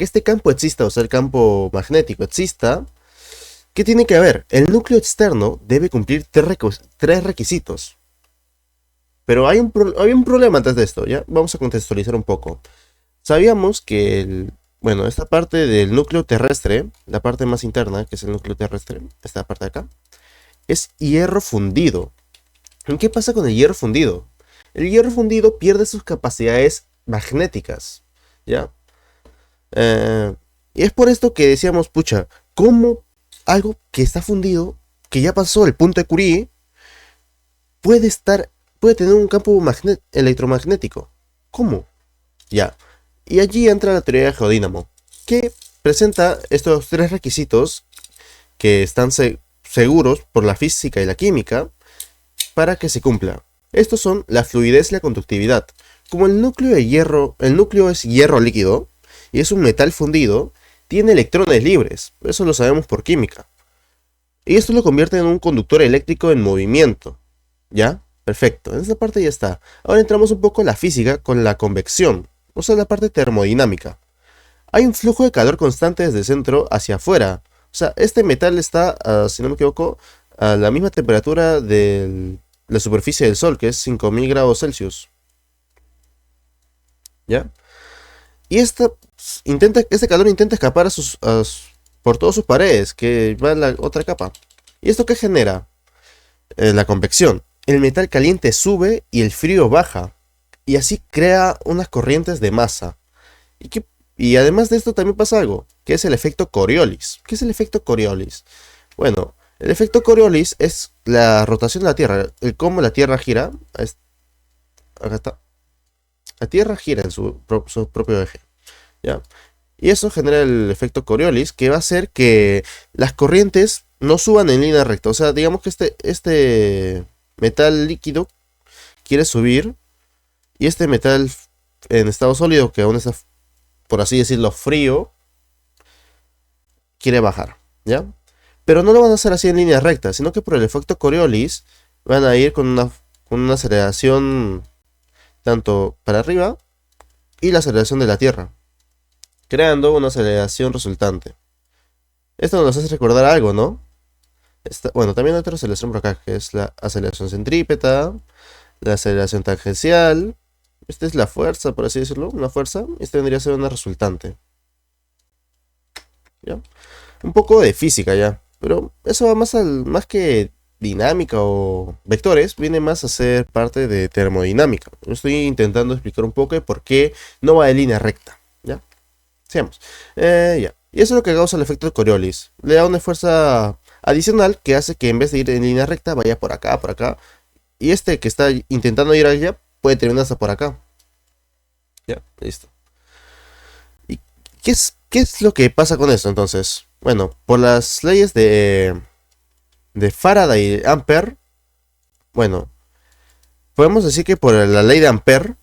este campo exista, o sea, el campo magnético exista, ¿qué tiene que haber? El núcleo externo debe cumplir tres requisitos. Pero hay un problema antes de esto, ¿ya? Vamos a contextualizar un poco. Sabíamos que esta parte del núcleo terrestre, la parte más interna, que es el núcleo terrestre, esta parte de acá, es hierro fundido. ¿Qué pasa con el hierro fundido? El hierro fundido pierde sus capacidades magnéticas, ¿ya? Y es por esto que decíamos, pucha, ¿cómo algo que está fundido, que ya pasó el punto de Curie, puede estar, puede tener un campo electromagnético. ¿Cómo? Ya. Y allí entra la teoría de geodínamo, que presenta estos tres requisitos que están seguros por la física y la química para que se cumpla. Estos son la fluidez y la conductividad. Como el núcleo de hierro, el núcleo es hierro líquido y es un metal fundido, tiene electrones libres. Eso lo sabemos por química. Y esto lo convierte en un conductor eléctrico en movimiento. ¿Ya? Perfecto. En esta parte ya está. Ahora entramos un poco en la física con la convección, o sea, la parte termodinámica. Hay un flujo de calor constante desde el centro hacia afuera. O sea, este metal está, si no me equivoco, a la misma temperatura de la superficie del Sol, que es 5000 grados Celsius. ¿Ya? Y este calor intenta escapar por todas sus paredes, que va a la otra capa. ¿Y esto qué genera? La convección. El metal caliente sube y el frío baja. Y así crea unas corrientes de masa. Y además de esto también pasa algo, que es el efecto Coriolis. ¿Qué es el efecto Coriolis? Bueno, el efecto Coriolis es la rotación de la Tierra, el cómo la Tierra gira. Acá está. La Tierra gira en su propio eje. ¿Ya? Y eso genera el efecto Coriolis, que va a hacer que las corrientes no suban en línea recta. O sea, digamos que este metal líquido quiere subir y este metal en estado sólido, que aún está, por así decirlo, frío, quiere bajar, ¿ya? Pero no lo van a hacer así en línea recta, sino que por el efecto Coriolis van a ir con una aceleración tanto para arriba y la aceleración de la Tierra, creando una aceleración resultante. Esto nos hace recordar algo, ¿no? Bueno, también hay otra aceleración por acá, que es la aceleración centrípeta, la aceleración tangencial. Esta es la fuerza, por así decirlo, una fuerza. Esta vendría a ser una resultante. ¿Ya? Un poco de física ya. Pero eso va más que dinámica o vectores, viene más a ser parte de termodinámica. Estoy intentando explicar un poco de por qué no va de línea recta. ¿Ya? Sigamos. Ya. Y eso es lo que causa el efecto de Coriolis. Le da una fuerza adicional que hace que en vez de ir en línea recta vaya por acá, por acá. Y este que está intentando ir allá puede terminar hasta por acá. Ya, listo. ¿Y qué es lo que pasa con esto entonces? Bueno, por las leyes de Faraday y Ampere, bueno, podemos decir que por la ley de Ampere,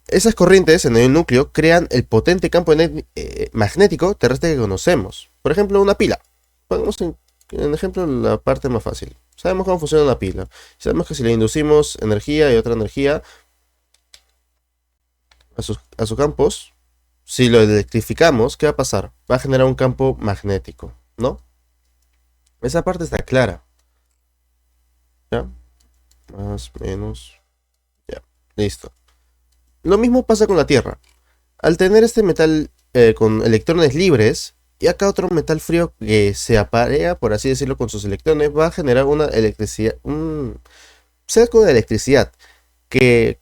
esas corrientes en el núcleo crean el potente campo magnético terrestre que conocemos. Por ejemplo, una pila. Pongamos en ejemplo la parte más fácil. Sabemos cómo funciona una pila. Sabemos que si le inducimos energía y otra energía a sus campos, si lo electrificamos, ¿qué va a pasar? Va a generar un campo magnético, ¿no? Esa parte está clara. ¿Ya? Más, menos. Ya, listo. Lo mismo pasa con la Tierra. Al tener este metal con electrones libres y acá otro metal frío que se aparea, por así decirlo, con sus electrones, va a generar una electricidad, un cerco de electricidad que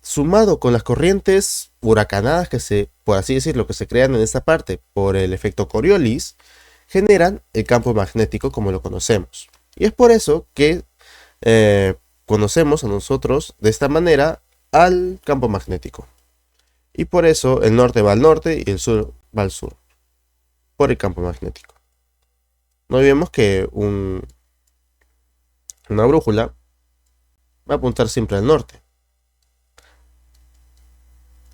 sumado con las corrientes huracanadas por así decirlo, que se crean en esta parte por el efecto Coriolis, generan el campo magnético como lo conocemos. Y es por eso que conocemos a nosotros de esta manera al campo magnético. Y por eso el norte va al norte y el sur va al sur, por el campo magnético. No olvidemos que una brújula va a apuntar siempre al norte.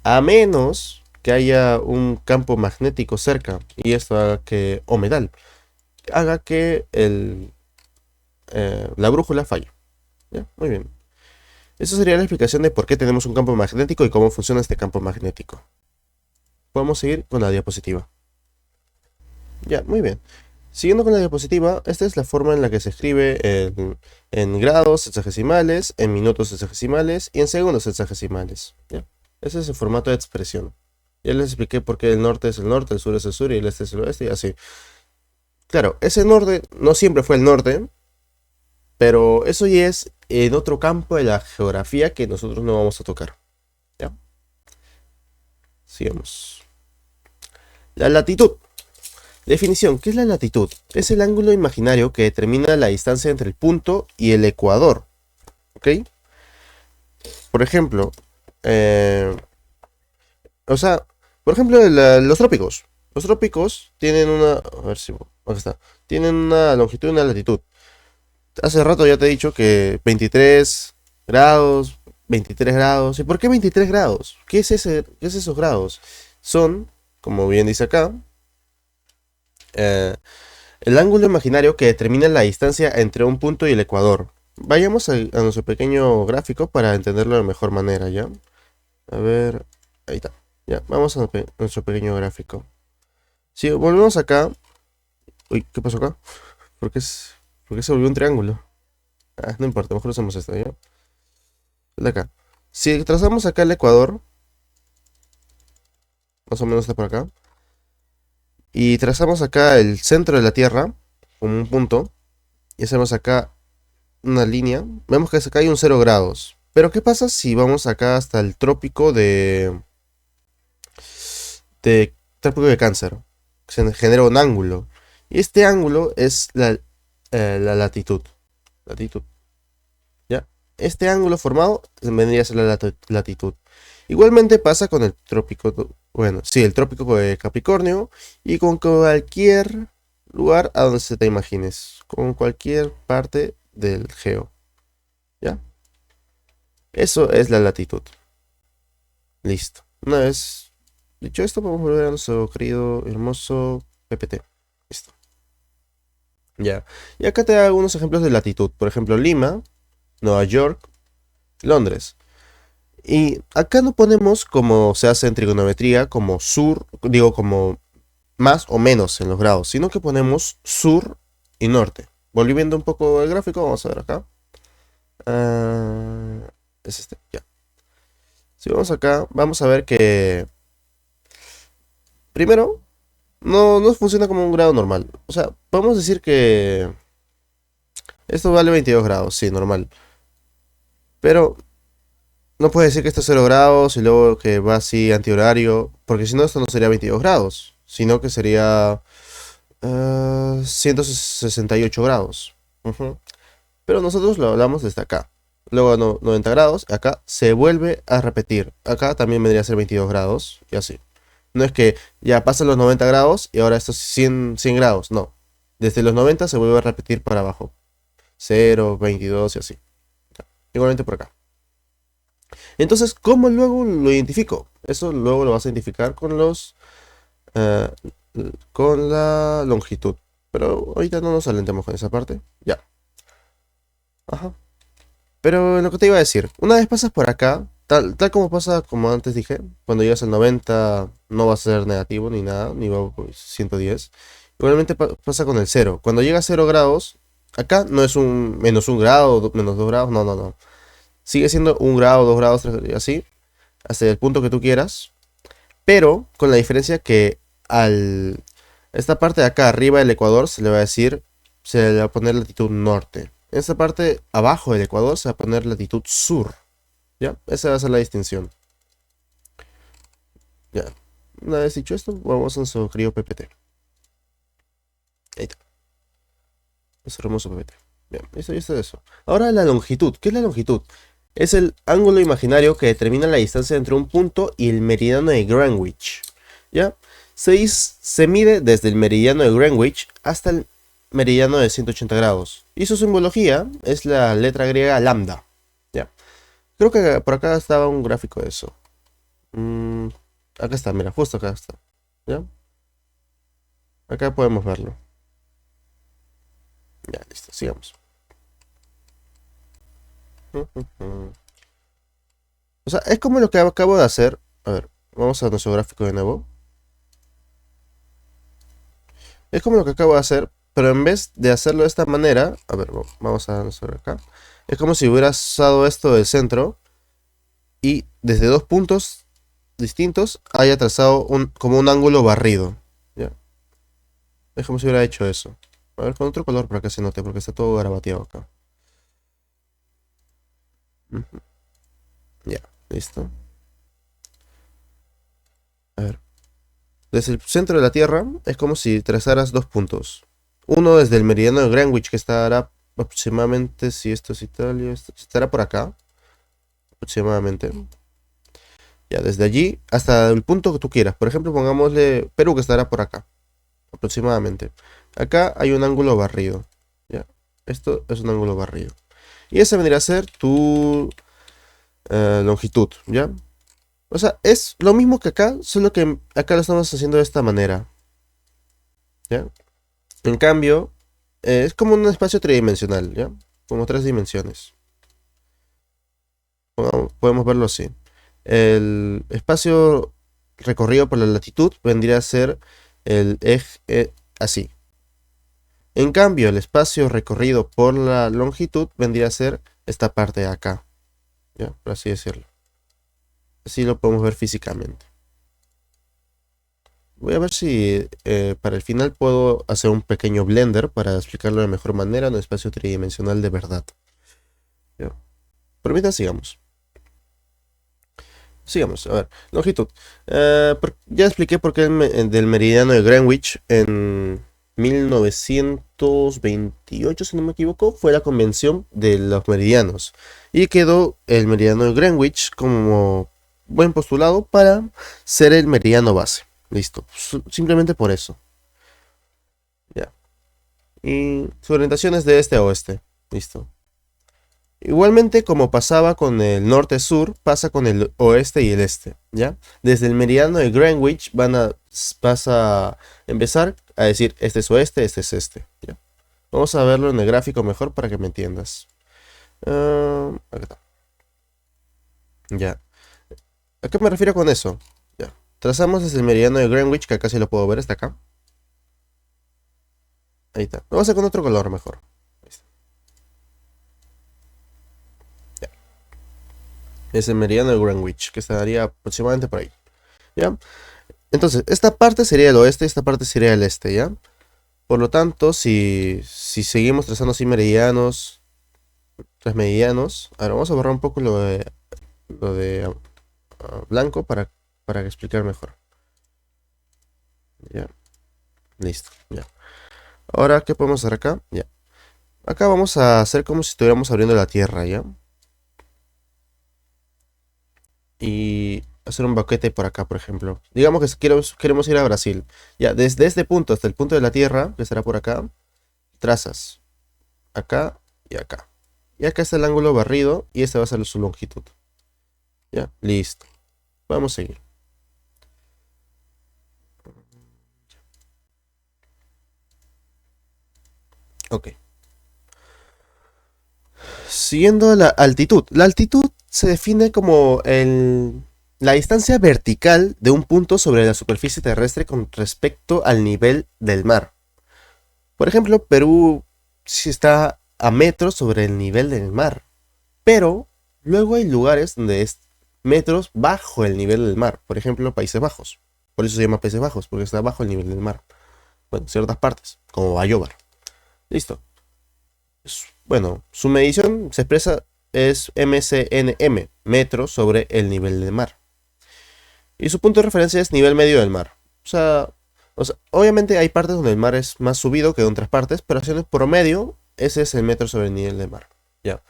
A menos que haya un campo magnético cerca y esto haga que, o metal, haga que la brújula falle. ¿Ya? Muy bien. Esa sería la explicación de por qué tenemos un campo magnético y cómo funciona este campo magnético. Podemos seguir con la diapositiva. Ya, muy bien. Siguiendo con la diapositiva, esta es la forma en la que se escribe en grados sexagesimales, en minutos sexagesimales y en segundos sexagesimales. ¿Ya? Ese es el formato de expresión. Ya les expliqué por qué el norte es el norte, el sur es el sur y el este es el oeste y así. Claro, ese norte no siempre fue el norte, pero eso ya es en otro campo de la geografía que nosotros no vamos a tocar. ¿Ya? Sigamos. La latitud. Definición, ¿qué es la latitud? Es el ángulo imaginario que determina la distancia entre el punto y el ecuador. ¿Ok? Por ejemplo, eh, o sea, por ejemplo, los trópicos. Los trópicos tienen una... A ver si... Acá está. Tienen una longitud y una latitud. Hace rato ya te he dicho que 23 grados, 23 grados. ¿Y por qué 23 grados? ¿Qué es esos grados? Son, como bien dice acá, eh, el ángulo imaginario que determina la distancia entre un punto y el ecuador. Vayamos a nuestro pequeño gráfico para entenderlo de mejor manera, ¿ya? A ver, ahí está. Ya, vamos a nuestro pequeño gráfico. Si volvemos acá... Uy, ¿qué pasó acá? ¿Por qué se volvió un triángulo? Ah, no importa, mejor usamos esto, ¿ya? De acá. Si trazamos acá el ecuador, más o menos está por acá, y trazamos acá el centro de la Tierra, como un punto, y hacemos acá una línea, vemos que acá hay un 0 grados. Pero ¿qué pasa si vamos acá hasta el trópico trópico de Cáncer? Se genera un ángulo. Y este ángulo es la latitud. Latitud. ¿Ya? Este ángulo formado vendría a ser la latitud. Igualmente pasa con el trópico, bueno, sí, el trópico de Capricornio y con cualquier lugar a donde se te imagines, con cualquier parte del geo, ¿ya? Eso es la latitud. Listo. Una vez dicho esto, vamos a volver a nuestro querido, hermoso PPT. Listo. Ya. Y acá te da algunos ejemplos de latitud. Por ejemplo, Lima, Nueva York, Londres. Y acá no ponemos como se hace en trigonometría, como sur, digo como más o menos en los grados, sino que ponemos sur y norte. Volviendo un poco el gráfico, vamos a ver acá. Ah, es este, ya. Si vamos acá, vamos a ver que primero no funciona como un grado normal. O sea, podemos decir que esto vale 22 grados, sí, normal. Pero no puedes decir que esto es 0 grados y luego que va así antihorario, porque si no, esto no sería 22 grados, sino que sería 168 grados. Ujú. Pero nosotros lo hablamos desde acá. Luego 90 grados, acá se vuelve a repetir. Acá también vendría a ser 22 grados y así. No es que ya pasan los 90 grados y ahora esto es 100 grados, no. Desde los 90 se vuelve a repetir para abajo. 0, 22 y así. Igualmente por acá. Entonces, ¿cómo luego lo identifico? Eso luego lo vas a identificar eh, con la longitud. Pero ahorita no nos alentemos con esa parte. Ya. Ajá. Pero lo que te iba a decir, una vez pasas por acá, tal como pasa, como antes dije, cuando llegas al 90 no va a ser negativo ni nada, ni va a 110. Igualmente pasa con el cero. Cuando llega a 0 grados, acá no es un menos 1 grado, menos 2 grados, no, no, no. Sigue siendo 1 grado, 2 grados, 3, y así, hasta el punto que tú quieras. Pero con la diferencia que al esta parte de acá arriba del Ecuador se le va a decir, se le va a poner latitud norte. En esta parte abajo del Ecuador se va a poner latitud sur. ¿Ya? Esa va a ser la distinción. Ya. Una vez dicho esto, vamos a nuestro querido PPT. Ahí está. Nuestro hermoso PPT. Bien, eso ya está eso. Ahora la longitud. ¿Qué es la longitud? Es el ángulo imaginario que determina la distancia entre un punto y el meridiano de Greenwich. ¿Ya? Se mide desde el meridiano de Greenwich hasta el meridiano de 180 grados. Y su simbología es la letra griega lambda. ¿Ya? Creo que por acá estaba un gráfico de eso. Mm, acá está, mira, justo acá está. ¿Ya? Acá podemos verlo. Ya, listo, sigamos. O sea, es como lo que acabo de hacer. A ver, vamos a nuestro gráfico de nuevo. Es como lo que acabo de hacer, pero en vez de hacerlo de esta manera, a ver, vamos a nuestro acá. Es como si hubiera usado esto del centro y desde dos puntos distintos haya trazado como un ángulo barrido. ¿Ya? Es como si hubiera hecho eso. A ver, con otro color para que se note, porque está todo garabateado acá. Ujú. Ya, listo. A ver. Desde el centro de la Tierra es como si trazaras dos puntos. Uno desde el meridiano de Greenwich, que estará aproximadamente, si esto es Italia, estará por acá, aproximadamente. Ya, desde allí hasta el punto que tú quieras. Por ejemplo, pongámosle Perú, que estará por acá, aproximadamente. Acá hay un ángulo barrido. Ya, esto es un ángulo barrido. Y ese vendría a ser tu longitud, ¿ya? O sea, es lo mismo que acá, solo que acá lo estamos haciendo de esta manera, ¿ya? En cambio, es como un espacio tridimensional, ¿ya? Como tres dimensiones. Podemos verlo así. El espacio recorrido por la latitud vendría a ser el eje así. En cambio, el espacio recorrido por la longitud vendría a ser esta parte de acá, ¿ya? Por así decirlo. Así lo podemos ver físicamente. Voy a ver si para el final puedo hacer un pequeño blender para explicarlo de mejor manera en un espacio tridimensional de verdad. ¿Ya? Por mientras sigamos. Sigamos, a ver, longitud. Ya expliqué por qué del meridiano de Greenwich en 1928, si no me equivoco, fue la convención de los meridianos. Y quedó el meridiano de Greenwich como buen postulado para ser el meridiano base. Listo, simplemente por eso. Ya. Y su orientación es de este a oeste. Listo. Igualmente, como pasaba con el norte-sur, pasa con el oeste y el este, ¿ya? Desde el meridiano de Greenwich vas a empezar a decir este es oeste, este es este, ¿ya? Vamos a verlo en el gráfico mejor para que me entiendas. Acá está. Ya. ¿A qué me refiero con eso? Ya. Trazamos desde el meridiano de Greenwich, que acá sí lo puedo ver, está acá. Ahí está. Lo voy a hacer con otro color mejor. Ahí está. Ya. Es el meridiano de Greenwich, que estaría aproximadamente por ahí. ¿Ya? Entonces, esta parte sería el oeste, esta parte sería el este, ¿ya? Por lo tanto, si seguimos trazando así meridianos, tres meridianos, ahora vamos a borrar un poco lo de blanco para explicar mejor. Ya, listo, ya. Ahora, ¿qué podemos hacer acá? Ya. Acá vamos a hacer como si estuviéramos abriendo la tierra, ¿ya? Y hacer un boquete por acá, por ejemplo. Digamos que queremos ir a Brasil. Ya, desde este punto hasta el punto de la tierra, que estará por acá, trazas acá y acá. Y acá está el ángulo barrido y este va a ser su longitud. Ya, listo. Vamos a seguir. Ok. Siguiendo la altitud. La altitud se define como la distancia vertical de un punto sobre la superficie terrestre con respecto al nivel del mar. Por ejemplo, Perú sí está a metros sobre el nivel del mar. Pero luego hay lugares donde es metros bajo el nivel del mar. Por ejemplo, Países Bajos. Por eso se llama Países Bajos, porque está bajo el nivel del mar. Bueno, ciertas partes, como Bayobar. Listo. Bueno, su medición se expresa es MCNM, metros sobre el nivel del mar. Y su punto de referencia es nivel medio del mar. O sea, obviamente hay partes donde el mar es más subido que en otras partes, pero haciendo promedio, ese es el metro sobre el nivel del mar. Ya.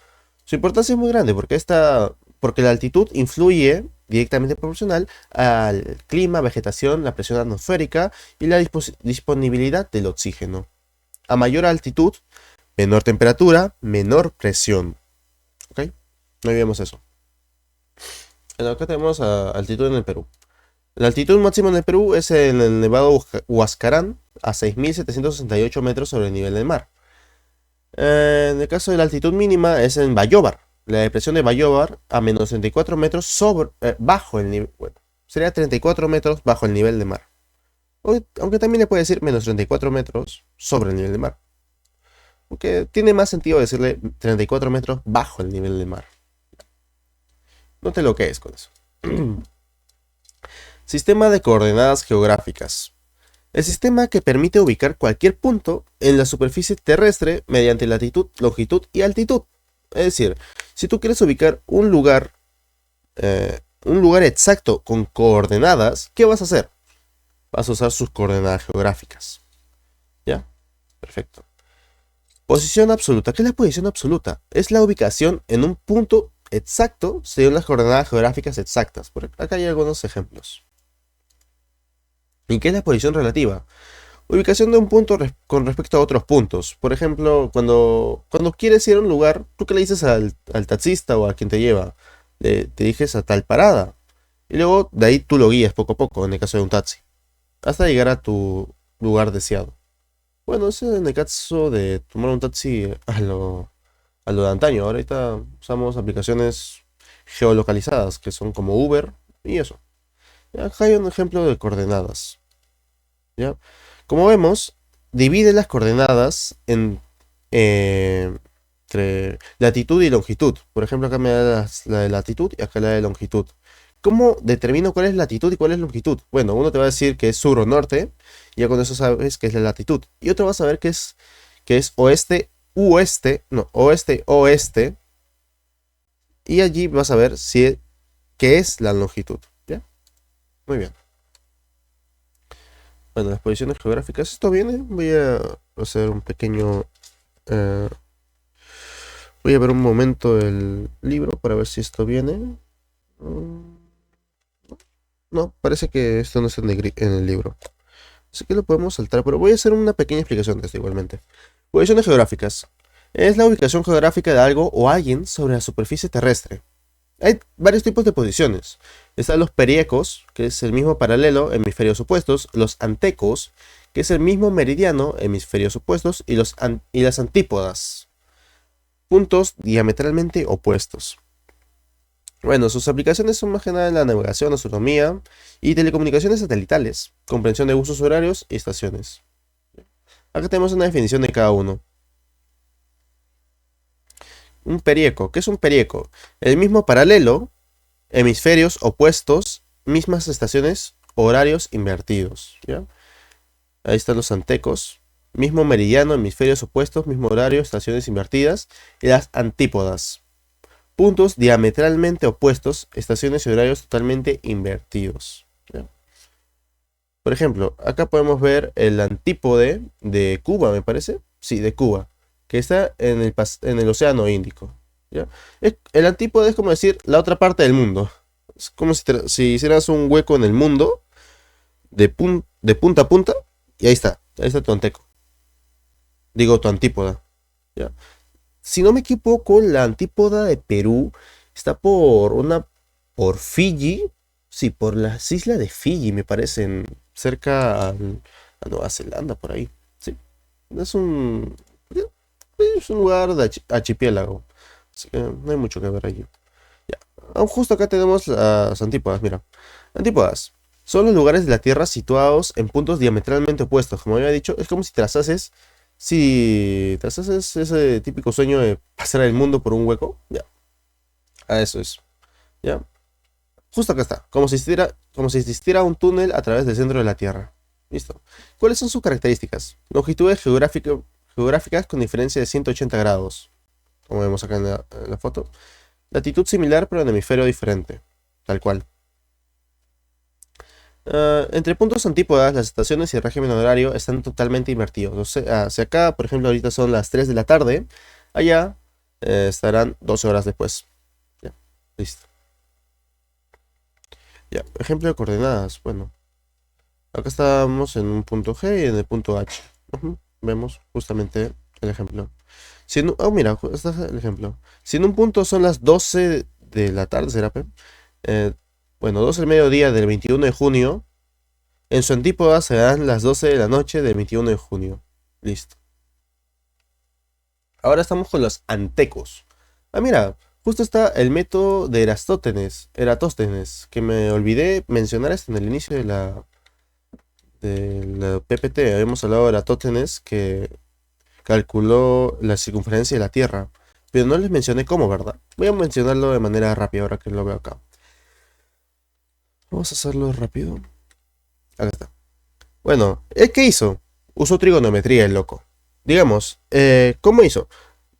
Su importancia es muy grande porque la altitud influye directamente proporcional al clima, vegetación, la presión atmosférica y la disponibilidad del oxígeno. A mayor altitud, menor temperatura, menor presión. ¿Ok? No olvidemos eso. Bueno, acá tenemos altitud en el Perú. La altitud máxima en el Perú es en el Nevado Huascarán, a 6.768 metros sobre el nivel del mar. En el caso de la altitud mínima es en Bayobar. La depresión de Bayobar a menos 34 metros bajo el nivel. Bueno, sería 34 metros bajo el nivel del mar. Aunque también le puede decir menos 34 metros sobre el nivel del mar. Aunque tiene más sentido decirle 34 metros bajo el nivel del mar. Note lo que es con eso. Sistema de coordenadas geográficas. El sistema que permite ubicar cualquier punto en la superficie terrestre mediante latitud, longitud y altitud. Es decir, si tú quieres ubicar un lugar exacto con coordenadas, ¿qué vas a hacer? vas a usar sus coordenadas geográficas. ¿Ya? Perfecto. Posición absoluta. ¿Qué es la posición absoluta? Es la ubicación en un punto exacto según las coordenadas geográficas exactas. Por acá hay algunos ejemplos. ¿Y qué es la posición relativa? Ubicación de un punto con respecto a otros puntos. Por ejemplo, cuando quieres ir a un lugar, ¿tú qué le dices al taxista o a quien te lleva? Te diriges a tal parada. Y luego de ahí tú lo guías poco a poco, en el caso de un taxi, hasta llegar a tu lugar deseado. Bueno, eso es en el caso de tomar un taxi a lo de antaño. Ahorita usamos aplicaciones geolocalizadas, que son como Uber y eso. Acá hay un ejemplo de coordenadas. ¿Ya? Como vemos, divide las coordenadas eh, entre latitud y longitud. Por ejemplo, acá me da la de latitud y acá la de longitud. ¿Cómo determino cuál es latitud y cuál es longitud? Bueno, uno te va a decir que es sur o norte, y ya con eso sabes que es la latitud. Y otro va a saber que es oeste, oeste, no, oeste, oeste. Y allí vas a ver qué es la longitud. ¿Ya? Muy bien. Bueno, las posiciones geográficas, esto viene. Voy a hacer un pequeño. eh, Voy a ver un momento el libro para ver si esto viene. Mm, No, parece que esto no está en el libro. Así que lo podemos saltar, pero voy a hacer una pequeña explicación de esto igualmente. Posiciones geográficas. Es la ubicación geográfica de algo o alguien sobre la superficie terrestre. Hay varios tipos de posiciones. Están los periecos, que es el mismo paralelo, hemisferios opuestos. Los antecos, que es el mismo meridiano, hemisferios opuestos. Y las antípodas, puntos diametralmente opuestos. Bueno, sus aplicaciones son más que nada en la navegación, astronomía y telecomunicaciones satelitales, comprensión de usos horarios y estaciones. Acá tenemos una definición de cada uno. Un perieco. ¿Qué es un perieco? El mismo paralelo, hemisferios opuestos, mismas estaciones, horarios invertidos. ¿Ya? Ahí están los antecos. Mismo meridiano, hemisferios opuestos, mismo horario, estaciones invertidas. Y las antípodas. Puntos diametralmente opuestos, estaciones y horarios totalmente invertidos. ¿Ya? Por ejemplo, acá podemos ver el antípode de Cuba, me parece. Sí, de Cuba, que está en el Océano Índico. ¿Ya? El antípode es como decir la otra parte del mundo. Es como si hicieras un hueco en el mundo de punta a punta y ahí está tu anteco. Digo, tu antípoda. ¿Ya? Si no me equivoco, la antípoda de Perú está por Fiji. Sí, por las islas de Fiji, me parecen, cerca a Nueva Zelanda, por ahí. Sí, es un lugar de archipiélago. Así que no hay mucho que ver allí. Ya. Justo acá tenemos las antípodas, mira. Antípodas. Son los lugares de la Tierra situados en puntos diametralmente opuestos. Como había dicho, es como si trazases ese típico sueño de pasar el mundo por un hueco. Ya, a eso es. Ya, justo acá está. Como si existiera un túnel a través del centro de la Tierra. Listo. ¿Cuáles son sus características? Longitudes geográficas con diferencia de 180 grados. Como vemos acá en la foto. Latitud similar pero en hemisferio diferente. Tal cual. Entre puntos antípodas, las estaciones y el régimen horario están totalmente invertidos. O sea, si acá, por ejemplo, ahorita son las 3 de la tarde, allá estarán 12 horas después. Ya, listo. Ya, ejemplo de coordenadas. Bueno, acá estamos en un punto G y en el punto H. Vemos justamente el ejemplo. Mira, este es el ejemplo. Si en un punto son las 12 de la tarde, ¿será, pe? Eh, bueno, 12 del mediodía del 21 de junio. En su antípoda serán las 12 de la noche del 21 de junio. Listo. Ahora estamos con los antecos. Mira, justo está el método de Eratóstenes, que me olvidé mencionar esto en el inicio de la PPT. Habíamos hablado de Eratóstenes que calculó la circunferencia de la Tierra, pero no les mencioné cómo, ¿verdad? Voy a mencionarlo de manera rápida ahora que lo veo acá. Vamos a hacerlo rápido. Acá está. Bueno, ¿el qué hizo? Usó trigonometría el loco. Digamos, ¿cómo hizo?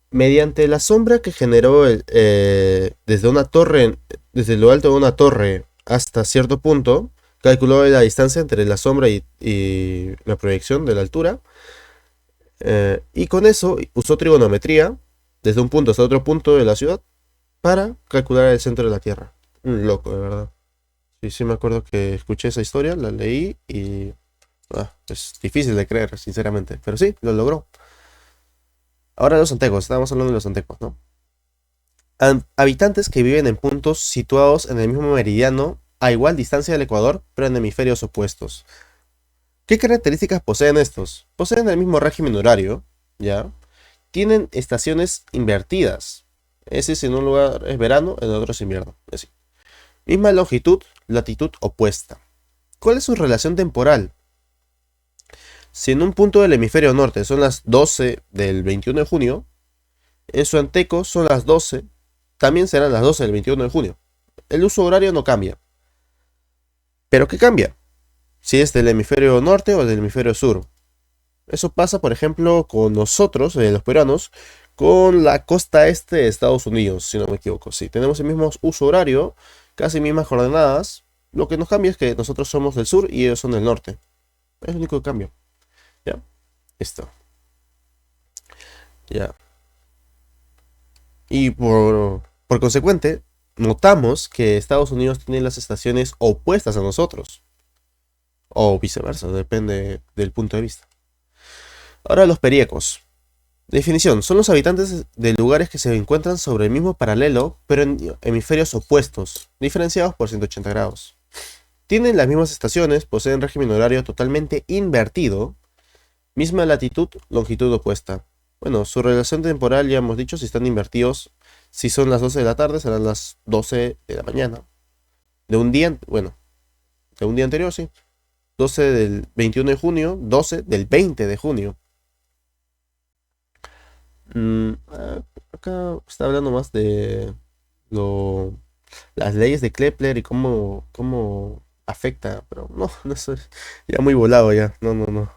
Mediante la sombra que generó desde una torre, desde lo alto de una torre hasta cierto punto, Calculó la distancia entre la sombra y la proyección de la altura. Y con eso usó trigonometría desde un punto hasta otro punto de la ciudad para calcular el centro de la Tierra. Un loco, de verdad. Sí, sí me acuerdo que escuché esa historia, la leí y es difícil de creer, sinceramente. Pero sí, lo logró. Ahora los antecos, estábamos hablando de los antecos, ¿no? Habitantes que viven en puntos situados en el mismo meridiano a igual distancia del Ecuador, pero en hemisferios opuestos. ¿Qué características poseen estos? Poseen el mismo régimen horario, ¿ya? Tienen estaciones invertidas. Es decir, si en un lugar es verano, en otro es invierno. Es decir, misma longitud, latitud opuesta. ¿Cuál es su relación temporal? Si en un punto del hemisferio norte son las 12 del 21 de junio, en su anteco son las 12, también serán las 12 del 21 de junio. El uso horario no cambia. ¿Pero qué cambia? Si es del hemisferio norte o del hemisferio sur. Eso pasa, por ejemplo, con nosotros, los peruanos, con la costa este de Estados Unidos, si no me equivoco. Sí, tenemos el mismo uso horario, casi mismas coordenadas. Lo que nos cambia es que nosotros somos del sur y ellos son del norte. Es el único cambio. ¿Ya? Esto. Ya. Y por consecuente, notamos que Estados Unidos tiene las estaciones opuestas a nosotros. O viceversa, depende del punto de vista. Ahora los periecos. Definición. Son los habitantes de lugares que se encuentran sobre el mismo paralelo, pero en hemisferios opuestos, diferenciados por 180 grados. Tienen las mismas estaciones, poseen régimen horario totalmente invertido, misma latitud, longitud opuesta. Bueno, su relación temporal ya hemos dicho, si están invertidos, si son las 12 de la tarde, serán las 12 de la mañana. De un día, bueno, de un día anterior, sí. 12 del 21 de junio, 12 del 20 de junio. Acá está hablando más de lo, las leyes de Kepler y cómo afecta, pero no, no soy ya muy volado ya. No, no, no.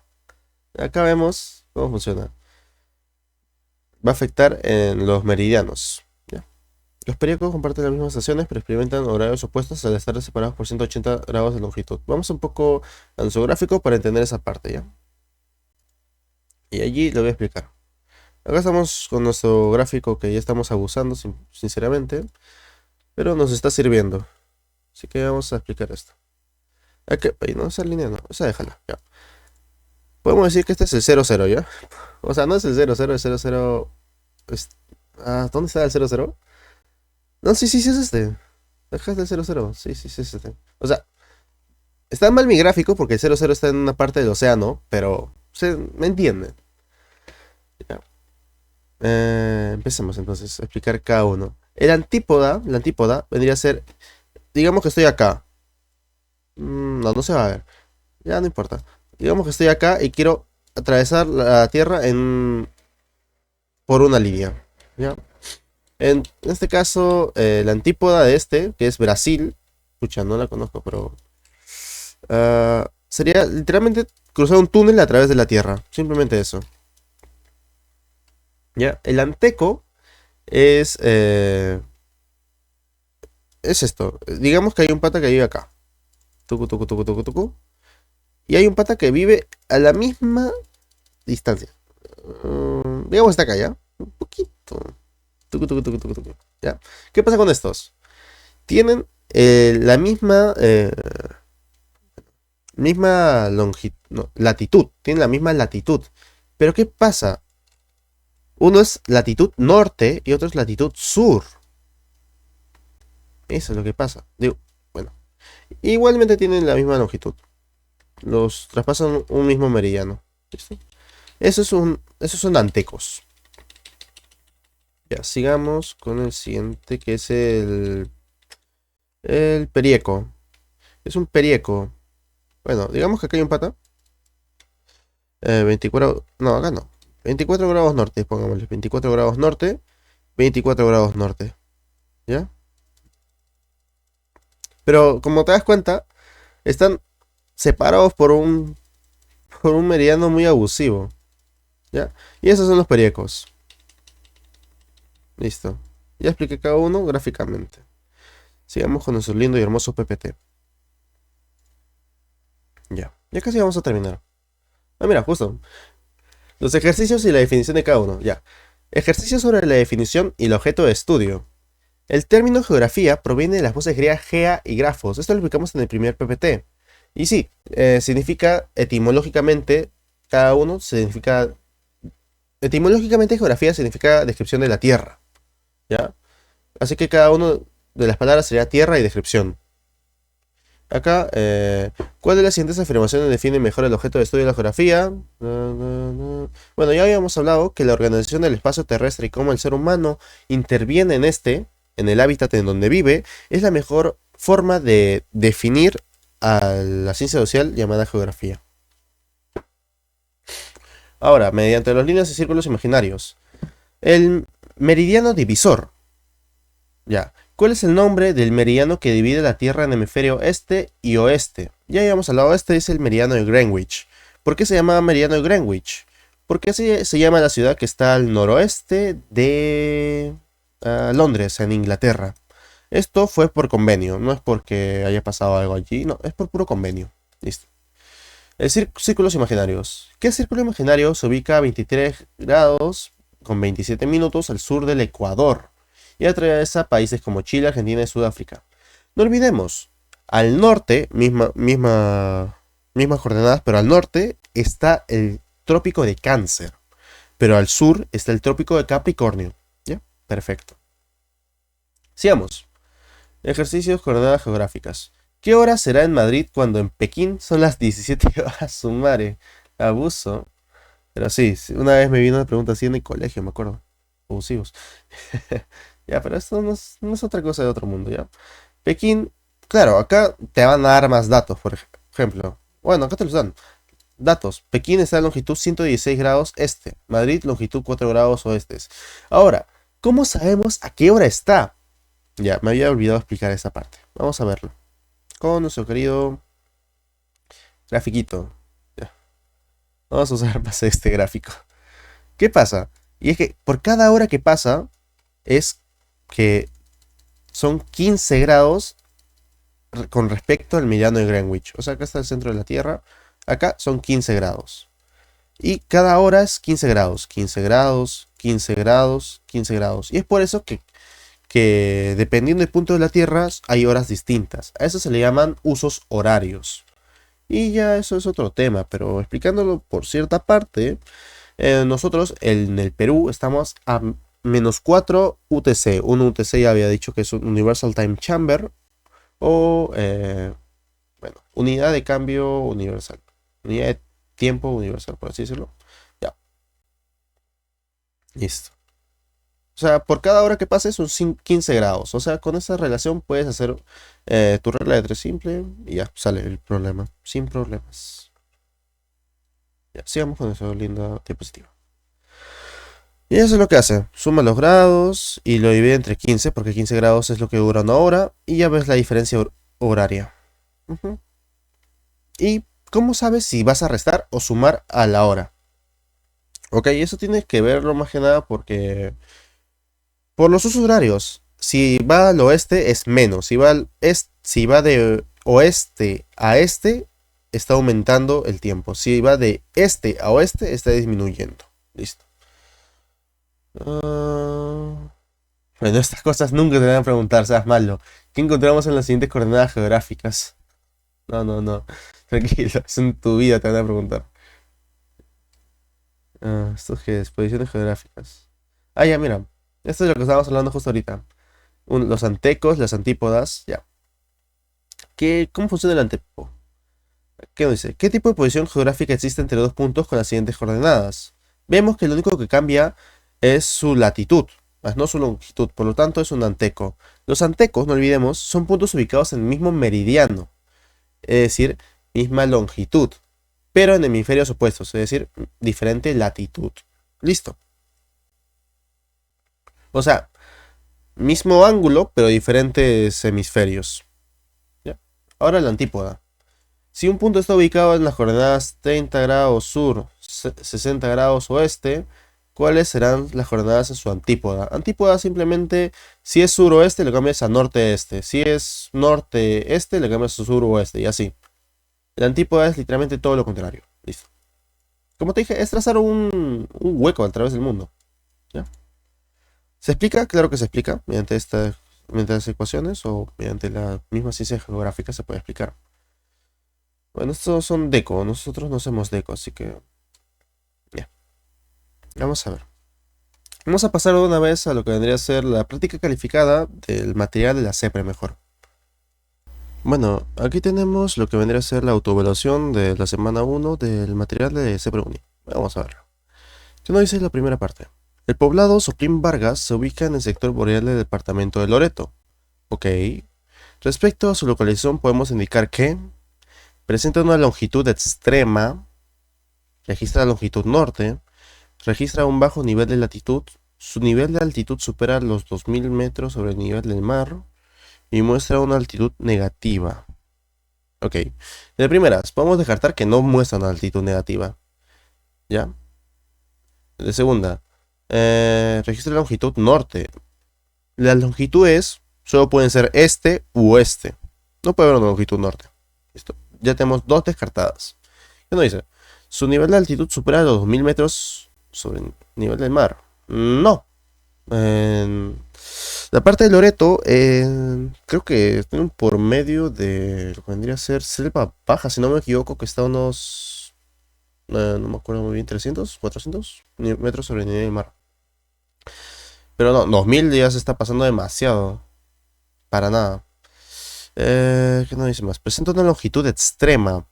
Acá vemos cómo funciona. Va a afectar en los meridianos. ¿Ya? Los periódicos comparten las mismas estaciones, pero experimentan horarios opuestos al estar separados por 180 grados de longitud. Vamos un poco a nuestro gráfico para entender esa parte, ¿ya? Y allí lo voy a explicar. Acá estamos con nuestro gráfico que ya estamos abusando, sinceramente, pero nos está sirviendo. Así que vamos a explicar esto. Ay, no, esa línea no, esa déjala, ya. Podemos decir que este es el 00, ¿ya? O sea, no es el 00, el 00 es... ¿dónde está el 00? No, sí, sí, sí es este. Acá está el 00, sí, sí, sí es este. O sea, está mal mi gráfico porque el 00 está en una parte del océano, pero me entiende. Ya. Empecemos entonces a explicar cada uno. La antípoda vendría a ser, digamos que estoy acá. No, no se va a ver. Ya no importa. Digamos que estoy acá y quiero atravesar la Tierra por una línea. ¿Ya? En este caso, la antípoda de este, que es Brasil, escucha, no la conozco, pero sería literalmente cruzar un túnel a través de la Tierra. Simplemente eso. ¿Ya? El anteco es esto. Digamos que hay un pata que vive acá. Tucu, tucu, tucu, tucu, tucu. Y hay un pata que vive a la misma distancia. Digamos está acá, ¿ya? Un poquito. Tucu, tucu, tucu, tucu, tucu, ¿ya? ¿Qué pasa con estos? Tienen la misma longitud, no, latitud. Tienen la misma latitud. Pero ¿qué pasa? Uno es latitud norte y otro es latitud sur. Eso es lo que pasa. Digo, bueno. Igualmente tienen la misma longitud. Los traspasan un mismo meridiano. ¿Listo? Esos son antecos. Ya, sigamos con el siguiente, que es el perieco. Es un perieco. Bueno, digamos que acá hay un pata. 24... No, acá no. 24 grados norte, pongámosle. 24 grados norte. 24 grados norte. ¿Ya? Pero como te das cuenta, están separados por un meridiano muy abusivo. ¿Ya? Y esos son los periecos. Listo. Ya expliqué cada uno gráficamente. Sigamos con nuestro lindo y hermoso PPT. Ya casi vamos a terminar. Ah, mira, justo. Los ejercicios y la definición de cada uno, ya. Ejercicios sobre la definición y el objeto de estudio. El término geografía proviene de las voces griegas gea y grafos. Esto lo explicamos en el primer PPT. Y sí, significa etimológicamente, cada uno significa... Etimológicamente geografía significa descripción de la tierra, ¿ya? Así que cada una de las palabras sería tierra y descripción. Acá, ¿cuál de las siguientes afirmaciones define mejor el objeto de estudio de la geografía? Bueno, ya habíamos hablado que la organización del espacio terrestre y cómo el ser humano interviene en este, en el hábitat en donde vive, es la mejor forma de definir a la ciencia social llamada geografía. Ahora, mediante las líneas y círculos imaginarios. El meridiano divisor. Ya. ¿Cuál es el nombre del meridiano que divide la Tierra en hemisferio este y oeste? Ya habíamos hablado, este es el meridiano de Greenwich. ¿Por qué se llama meridiano de Greenwich? Porque así se llama la ciudad que está al noroeste de Londres, en Inglaterra. Esto fue por convenio, no es porque haya pasado algo allí, no, es por puro convenio. Listo. Círculos imaginarios. ¿Qué círculo imaginario se ubica a 23 grados con 27 minutos al sur del Ecuador y atraviesa países como Chile, Argentina y Sudáfrica? No olvidemos, al norte, mismas coordenadas, pero al norte está el trópico de Cáncer, pero al sur está el trópico de Capricornio. ¿Ya? Perfecto. Sigamos. Ejercicios, coordenadas geográficas. ¿Qué hora será en Madrid cuando en Pekín son las 17 horas? Sumare. Abuso. Pero sí, una vez me vino una pregunta así en el colegio, me acuerdo. Abusivos. Ya, pero esto no es otra cosa de otro mundo, ¿ya? Pekín, claro, acá te van a dar más datos, por ejemplo. Bueno, acá te los dan. Datos. Pekín está en longitud 116 grados este. Madrid, longitud 4 grados oeste. Ahora, ¿cómo sabemos a qué hora está? Ya, me había olvidado explicar esa parte. Vamos a verlo. Con nuestro querido grafiquito. Ya. Vamos a usar más este gráfico. ¿Qué pasa? Y es que por cada hora que pasa es que son 15 grados con respecto al meridiano de Greenwich. O sea, acá está el centro de la Tierra. Acá son 15 grados. Y cada hora es 15 grados. 15 grados, 15 grados, 15 grados. Y es por eso que dependiendo del punto de la Tierra hay horas distintas. A eso se le llaman usos horarios. Y ya eso es otro tema, pero explicándolo por cierta parte, nosotros en el Perú estamos a menos 4 UTC. Un UTC ya había dicho que es un Universal Time Chamber o, bueno, unidad de cambio universal. Unidad de tiempo universal, por así decirlo. Ya, listo. O sea, por cada hora que pase son 15 grados. O sea, con esa relación puedes hacer tu regla de 3 simple y ya sale el problema. Sin problemas. Ya, sigamos con esa linda diapositiva. Y eso es lo que hace. Suma los grados y lo divide entre 15, porque 15 grados es lo que dura una hora. Y ya ves la diferencia horaria. Ujú. ¿Y cómo sabes si vas a restar o sumar a la hora? Ok, eso tienes que verlo más que nada porque... Por los usos horarios, si va al oeste es menos, si va de oeste a este, está aumentando el tiempo. Si va de este a oeste, está disminuyendo. Listo. Bueno, estas cosas nunca te van a preguntar, seas malo. ¿Qué encontramos en las siguientes coordenadas geográficas? No, no, no. Tranquilo, es en tu vida te van a preguntar. Esto es que es posiciones geográficas. Ah, ya, mira. Esto es lo que estábamos hablando justo ahorita. Los antecos, las antípodas, ya. ¿Cómo funciona el antepo? ¿Qué nos dice? ¿Qué tipo de posición geográfica existe entre dos puntos con las siguientes coordenadas? Vemos que lo único que cambia es su latitud, más no su longitud, por lo tanto es un anteco. Los antecos, no olvidemos, son puntos ubicados en el mismo meridiano, es decir, misma longitud, pero en hemisferios opuestos, es decir, diferente latitud. Listo. O sea, mismo ángulo, pero diferentes hemisferios. ¿Ya? Ahora la antípoda. Si un punto está ubicado en las coordenadas 30 grados sur, 60 grados oeste, ¿cuáles serán las coordenadas en su antípoda? Antípoda simplemente, si es suroeste, le cambias a norte-este. Si es norte-este, le cambias a sur-oeste, y así. El antípoda es literalmente todo lo contrario. Listo. Como te dije, es trazar un hueco a través del mundo. ¿Ya? ¿Se explica? Claro que se explica mediante las ecuaciones o mediante la misma ciencia geográfica se puede explicar. Bueno, estos son deco, nosotros no hacemos deco, así que ya. Vamos a ver. Vamos a pasar de una vez a lo que vendría a ser la práctica calificada del material de la CEPRE mejor. Bueno, aquí tenemos lo que vendría a ser la autoevaluación de la semana 1 del material de CEPRE Uni. Vamos a verlo. ¿Qué nos dice la primera parte? El poblado Soprim Vargas se ubica en el sector boreal del departamento de Loreto. Ok. Respecto a su localización podemos indicar que presenta una longitud extrema, registra la longitud norte, registra un bajo nivel de latitud, su nivel de altitud supera los 2000 metros sobre el nivel del mar y muestra una altitud negativa. Ok. De primeras, podemos descartar que no muestra una altitud negativa. ¿Ya? De segunda, registra la longitud norte. Las longitudes solo pueden ser este u oeste. No puede haber una longitud norte. Listo. Ya tenemos dos descartadas. ¿Qué nos dice? Su nivel de altitud supera los 2000 metros sobre el nivel del mar. No. La parte de Loreto, creo que tiene un por medio de lo que vendría a ser selva baja, si no me equivoco, que está a unos, no me acuerdo muy bien, 300, 400 metros sobre el nivel del mar. Pero no, 2000 ya se está pasando demasiado. Para nada. ¿Qué nos dice más? Presenta una longitud extrema.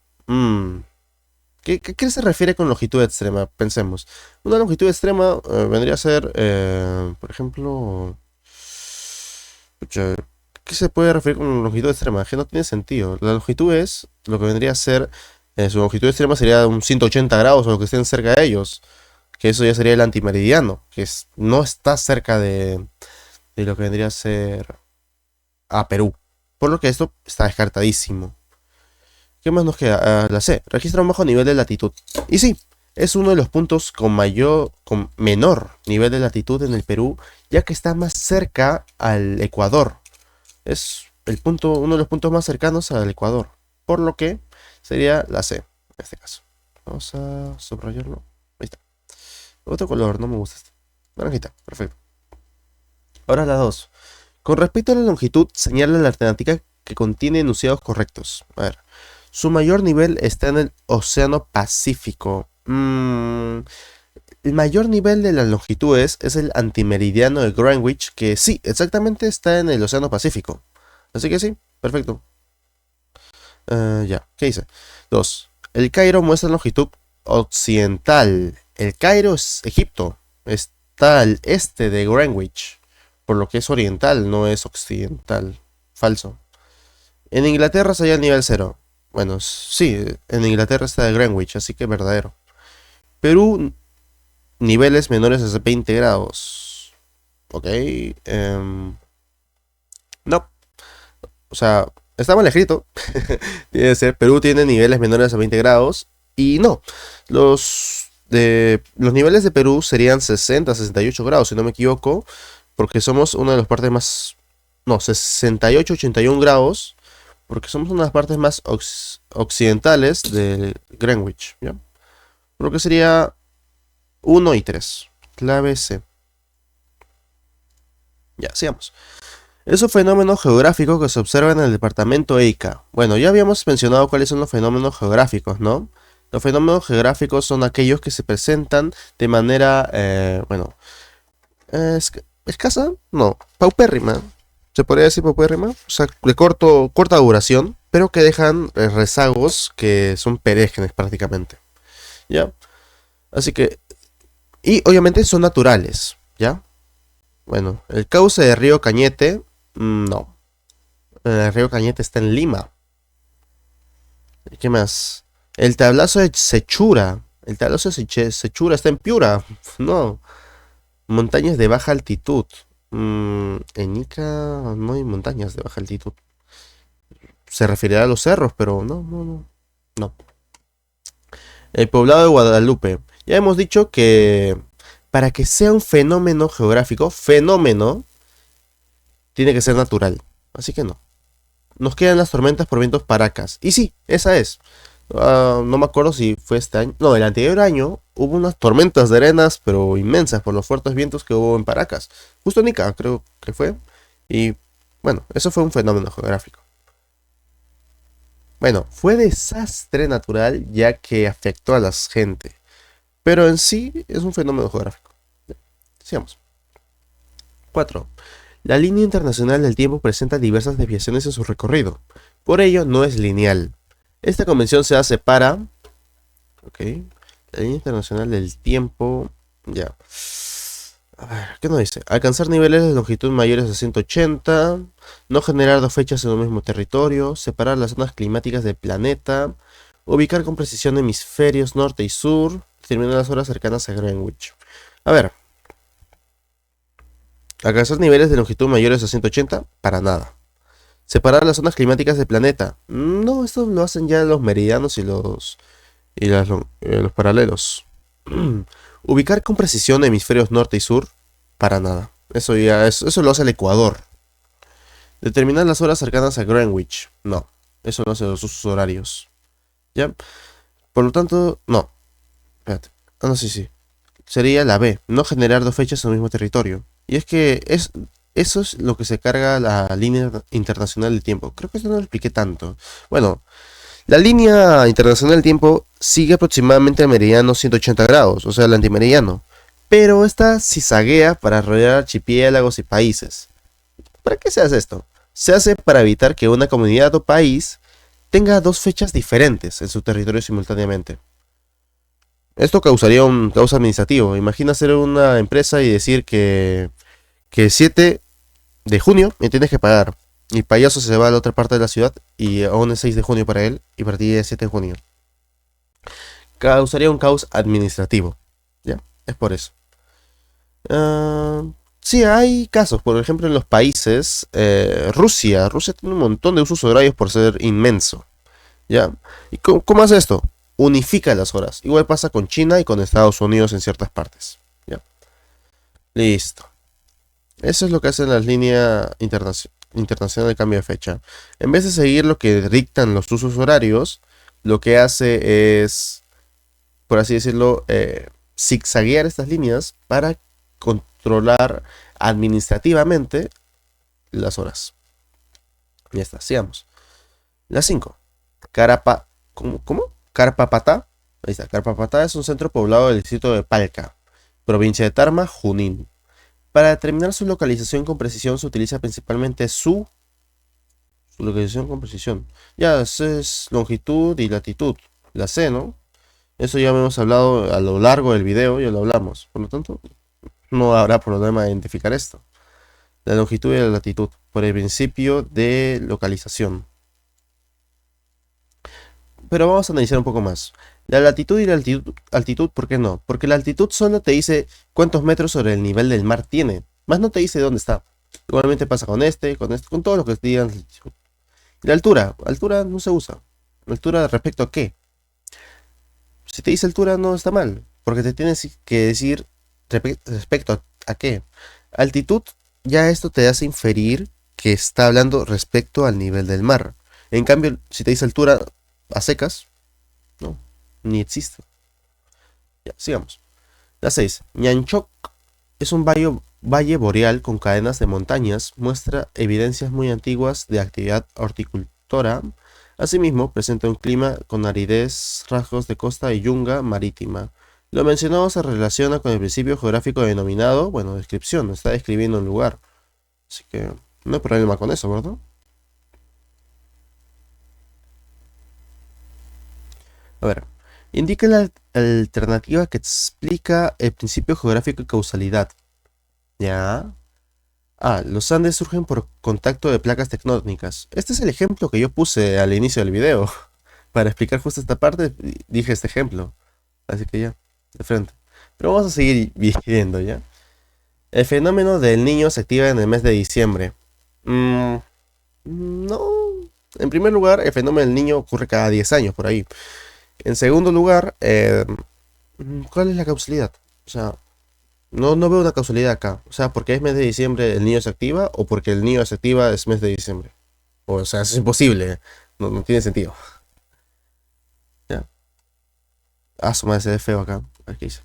¿Qué se refiere con longitud extrema? Pensemos. Una longitud extrema vendría a ser, por ejemplo... Pucha, ¿qué se puede referir con longitud extrema? Que no tiene sentido. La longitud es lo que vendría a ser... su longitud extrema sería un 180 grados o lo que estén cerca de ellos. Que eso ya sería el antimeridiano. No está cerca de lo que vendría a ser a Perú. Por lo que esto está descartadísimo. ¿Qué más nos queda? La C. Registra un bajo nivel de latitud. Y sí, es uno de los puntos con menor nivel de latitud en el Perú, ya que está más cerca al Ecuador. Es uno de los puntos más cercanos al Ecuador. Por lo que sería la C, en este caso. Vamos a subrayarlo. Ahí está. Otro color, no me gusta este. Naranjita, perfecto. Ahora la 2. Con respecto a la longitud, señala la alternativa que contiene enunciados correctos. A ver. Su mayor nivel está en el Océano Pacífico. El mayor nivel de las longitudes es el antimeridiano de Greenwich, que sí, exactamente está en el Océano Pacífico. Así que sí, perfecto. Ya, ¿qué dice? 2. El Cairo muestra longitud occidental. El Cairo es Egipto. Está al este de Greenwich. Por lo que es oriental, no es occidental. Falso. En Inglaterra sería el nivel 0. Bueno, sí, en Inglaterra está de Greenwich, así que verdadero. Perú, niveles menores a 20 grados. Ok. No. O sea, está mal escrito. Tiene que ser, Perú tiene niveles menores a 20 grados. Y no. Los niveles de Perú serían 60, 68 grados, si no me equivoco. Porque somos una de las partes más... No, 68, 81 grados. Porque somos una de las partes más occidentales de Greenwich, ¿ya? Por lo que sería 1 y 3. Clave C. Ya, sigamos. Es un fenómeno geográfico que se observa en el departamento EICA. Bueno, ya habíamos mencionado cuáles son los fenómenos geográficos, ¿no? Los fenómenos geográficos son aquellos que se presentan de manera, escasa, no, paupérrima. Se podría decir paupérrima, o sea, de corta duración, pero que dejan rezagos que son perennes prácticamente, ¿ya? Así que, y obviamente son naturales, ¿ya? Bueno, el cauce del río Cañete, no. El río Cañete está en Lima. ¿Qué más? El tablazo de Sechura. El tablazo de Sechura está en Piura. No. Montañas de baja altitud. En Ica no hay montañas de baja altitud. Se referirá a los cerros, pero no. El poblado de Guadalupe. Ya hemos dicho que para que sea un fenómeno geográfico, tiene que ser natural. Así que no. Nos quedan las tormentas por vientos Paracas. Y sí, esa es. No me acuerdo si fue este año. No, el anterior año hubo unas tormentas de arenas, pero inmensas por los fuertes vientos que hubo en Paracas. Justo en Ica, creo que fue. Y bueno, eso fue un fenómeno geográfico. Bueno, fue desastre natural ya que afectó a la gente. Pero en sí es un fenómeno geográfico. Sigamos. 4. La línea internacional del tiempo presenta diversas desviaciones en su recorrido. Por ello, no es lineal. Esta convención se hace para... Ok. La línea internacional del tiempo... Ya. A ver, ¿qué nos dice? Alcanzar niveles de longitud mayores a 180, no generar dos fechas en un mismo territorio, separar las zonas climáticas del planeta, ubicar con precisión hemisferios norte y sur, determinar las horas cercanas a Greenwich. A ver, alcanzar niveles de longitud mayores a 180, para nada. Separar las zonas climáticas del planeta. No, esto lo hacen ya los meridianos y los paralelos. Ubicar con precisión hemisferios norte y sur, para nada. Eso lo hace el Ecuador. Determinar las horas cercanas a Greenwich, no. Eso lo hace los usos horarios. ¿Ya? Por lo tanto, no. Espérate. Ah, no, sí, sí. Sería la B, no generar dos fechas en el mismo territorio. Y es que eso es lo que se carga la línea internacional del tiempo. Creo que eso no lo expliqué tanto. Bueno, la línea internacional del tiempo sigue aproximadamente el meridiano 180 grados, o sea, el antimeridiano. Pero esta cizaguea para rodear archipiélagos y países. ¿Para qué se hace esto? Se hace para evitar que una comunidad o país tenga dos fechas diferentes en su territorio simultáneamente. Esto causaría un caos administrativo. Imagina ser una empresa y decir que el 7 de junio me tienes que pagar. Y payaso se va a la otra parte de la ciudad y aún es 6 de junio para él y para ti es 7 de junio. Causaría un caos administrativo. ¿Ya? Es por eso. Ah, sí, hay casos. Por ejemplo, en los países, Rusia tiene un montón de usos horarios por ser inmenso. ¿Ya? ¿Y cómo hace esto? Unifica las horas. Igual pasa con China y con Estados Unidos en ciertas partes. ¿Ya? Listo. Eso es lo que hacen las líneas internacionales de cambio de fecha. En vez de seguir lo que dictan los usos horarios, lo que hace es, por así decirlo, zigzaguear estas líneas para controlar administrativamente las horas. Ya está, sigamos. La 5. Carapa, ¿cómo? Carpapatá. Ahí está. Carpapatá es un centro poblado del distrito de Palca, provincia de Tarma, Junín. Para determinar su localización con precisión se utiliza principalmente su localización con precisión. Ya, eso es longitud y latitud. La C, ¿no? Eso ya hemos hablado a lo largo del video, ya lo hablamos. Por lo tanto, no habrá problema de identificar esto. La longitud y la latitud, por el principio de localización. Pero vamos a analizar un poco más. La latitud y la altitud, ¿por qué no? Porque la altitud solo te dice cuántos metros sobre el nivel del mar tiene. Más no te dice dónde está. Igualmente pasa con con todo lo que te digan. La altura no se usa. ¿Altura respecto a qué? Si te dice altura no está mal, porque te tienes que decir respecto a qué. Altitud, ya esto te hace inferir que está hablando respecto al nivel del mar. En cambio, si te dice altura a secas, no, ni existe. Ya, sigamos. La 6. Ñanchoc es un valle boreal con cadenas de montañas, muestra evidencias muy antiguas de actividad horticultora. Asimismo, presenta un clima con aridez, rasgos de costa y yunga marítima. Lo mencionado se relaciona con el principio geográfico denominado, bueno, descripción, está describiendo un lugar. Así que no hay problema con eso, ¿verdad? A ver, indica la alternativa que explica el principio geográfico y causalidad. ¿Ya? Ah, los Andes surgen por contacto de placas tectónicas. Este es el ejemplo que yo puse al inicio del video. Para explicar justo esta parte, dije este ejemplo. Así que ya, de frente. Pero vamos a seguir viendo, ¿ya? El fenómeno del niño se activa en el mes de diciembre. No. En primer lugar, el fenómeno del niño ocurre cada 10 años, por ahí. En segundo lugar, ¿cuál es la causalidad? O sea, no veo una causalidad acá. O sea, porque es mes de diciembre el niño se activa o porque el niño se activa es mes de diciembre. O sea, eso es imposible. No tiene sentido. Ah, su madre, se ve feo acá. Aquí dice.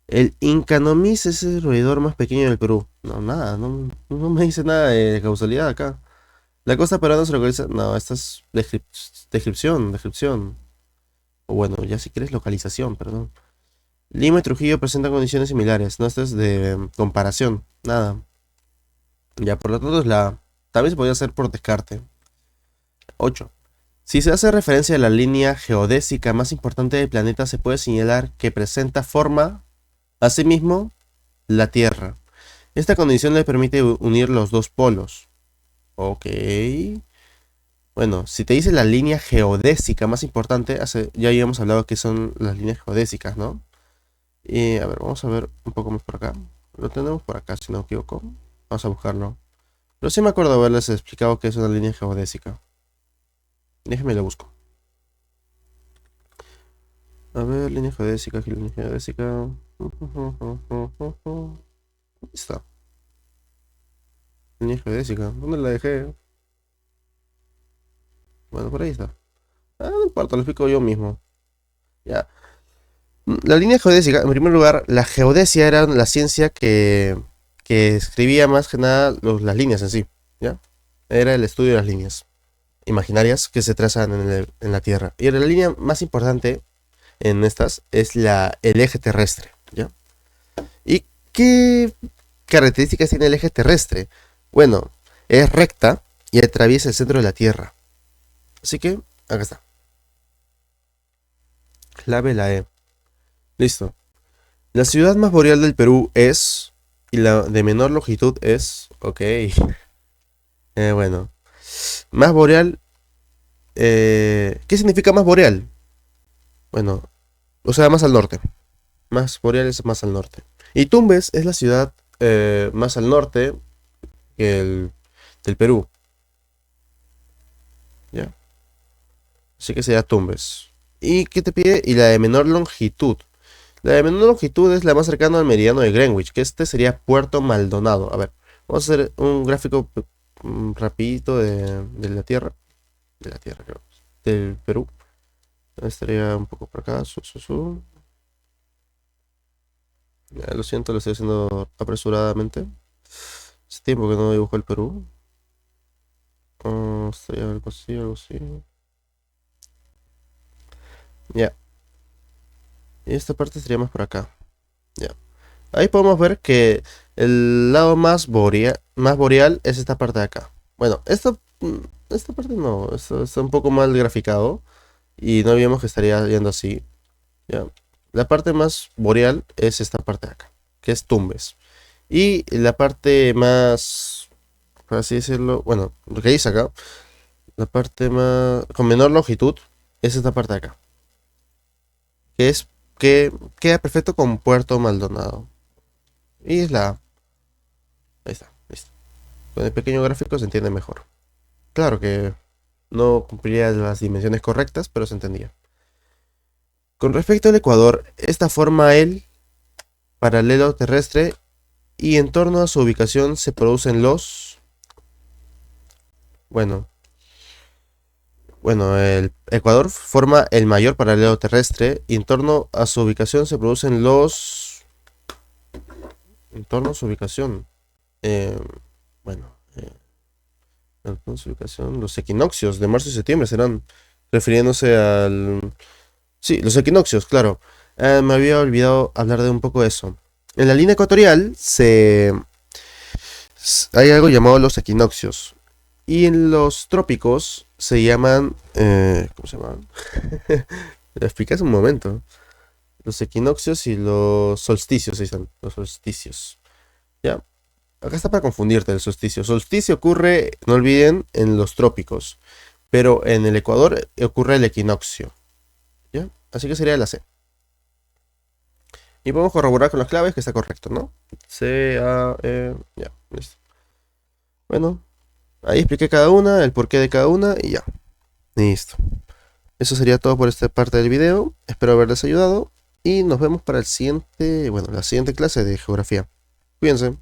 El Incanomiz es el roedor más pequeño del Perú. No, nada, no me dice nada de causalidad acá. La costa peruana se localiza. No, esta es descripción. O bueno, ya si quieres localización, perdón. Lima y Trujillo presentan condiciones similares. No, esto es de comparación. Nada. Ya, por lo tanto es la A. También se podría hacer por descarte. 8. Si se hace referencia a la línea geodésica más importante del planeta, se puede señalar que presenta forma, asimismo, la Tierra. Esta condición le permite unir los dos polos. Ok. Bueno, si te dice la línea geodésica más importante, ya habíamos hablado que son las líneas geodésicas, ¿no? Y a ver, vamos a ver un poco más por acá. Lo tenemos por acá, si no me equivoco. Vamos a buscarlo. Pero sí me acuerdo haberles explicado que es una línea geodésica. Déjenme lo busco. A ver, línea geodésica, aquí línea geodésica. ¿Dónde está? Línea geodésica. ¿Dónde la dejé? Bueno, por ahí está. Ah, no importa, lo explico yo mismo. Ya. La línea geodésica, en primer lugar, la geodesia era la ciencia que escribía más que nada las líneas en sí. ¿Ya? Era el estudio de las líneas imaginarias que se trazan en la Tierra. Y la línea más importante en estas es el eje terrestre. ¿Ya? ¿Y qué características tiene el eje terrestre? Bueno, es recta y atraviesa el centro de la Tierra. Así que, acá está. Clave la E. Listo. La ciudad más boreal del Perú es... Y la de menor longitud es... Ok. Bueno. Más boreal... ¿qué significa más boreal? Bueno, o sea, más al norte. Más boreal es más al norte. Y Tumbes es la ciudad más al norte del Perú. ¿Ya? Así que sería Tumbes. ¿Y qué te pide? Y la de menor longitud. La de menor longitud es la más cercana al meridiano de Greenwich, que este sería Puerto Maldonado. A ver, vamos a hacer un gráfico rapidito de la Tierra. De la Tierra, creo. Del Perú. Estaría un poco por acá. Ya, lo siento, lo estoy haciendo apresuradamente. Hace tiempo que no dibujo el Perú. Estaría algo así, algo así. Ya. Y esta parte sería más por acá. Ya. Ahí podemos ver que el lado más boreal es esta parte de acá. Bueno, esta parte no, esto está un poco mal graficado y no vimos que estaría yendo así. ¿Ya? La parte más boreal es esta parte de acá, que es Tumbes. Y la parte más, por así decirlo, bueno, lo que dice acá, la parte más con menor longitud es esta parte de acá, que es que queda perfecto con Puerto Maldonado. Y es la... Ahí está, listo. Con el pequeño gráfico se entiende mejor. Claro que no cumpliría las dimensiones correctas, pero se entendía. Con respecto al Ecuador, esta forma el paralelo terrestre y en torno a su ubicación se producen los... Bueno, el Ecuador forma el mayor paralelo terrestre y en torno a su ubicación se producen los... En torno a su ubicación. Eh, bueno, en torno a su ubicación, los equinoccios de marzo y septiembre serán refiriéndose al... Sí, los equinoccios, claro. Me había olvidado hablar de un poco de eso. En la línea ecuatorial hay algo llamado los equinoccios. Y en los trópicos se llaman... ¿cómo se llaman? Lo explicas un momento. Los equinoccios y los solsticios, se dicen. Los solsticios. Ya. Acá está para confundirte el solsticio. Solsticio ocurre, no olviden, en los trópicos. Pero en el Ecuador ocurre el equinoccio. ¿Ya? Así que sería la C. Y podemos corroborar con las claves que está correcto, ¿no? C, A, E, ya, listo. Bueno, ahí expliqué cada una, el porqué de cada una y ya. Listo. Eso sería todo por esta parte del video. Espero haberles ayudado. Y nos vemos para el siguiente, bueno, la siguiente clase de geografía. Cuídense.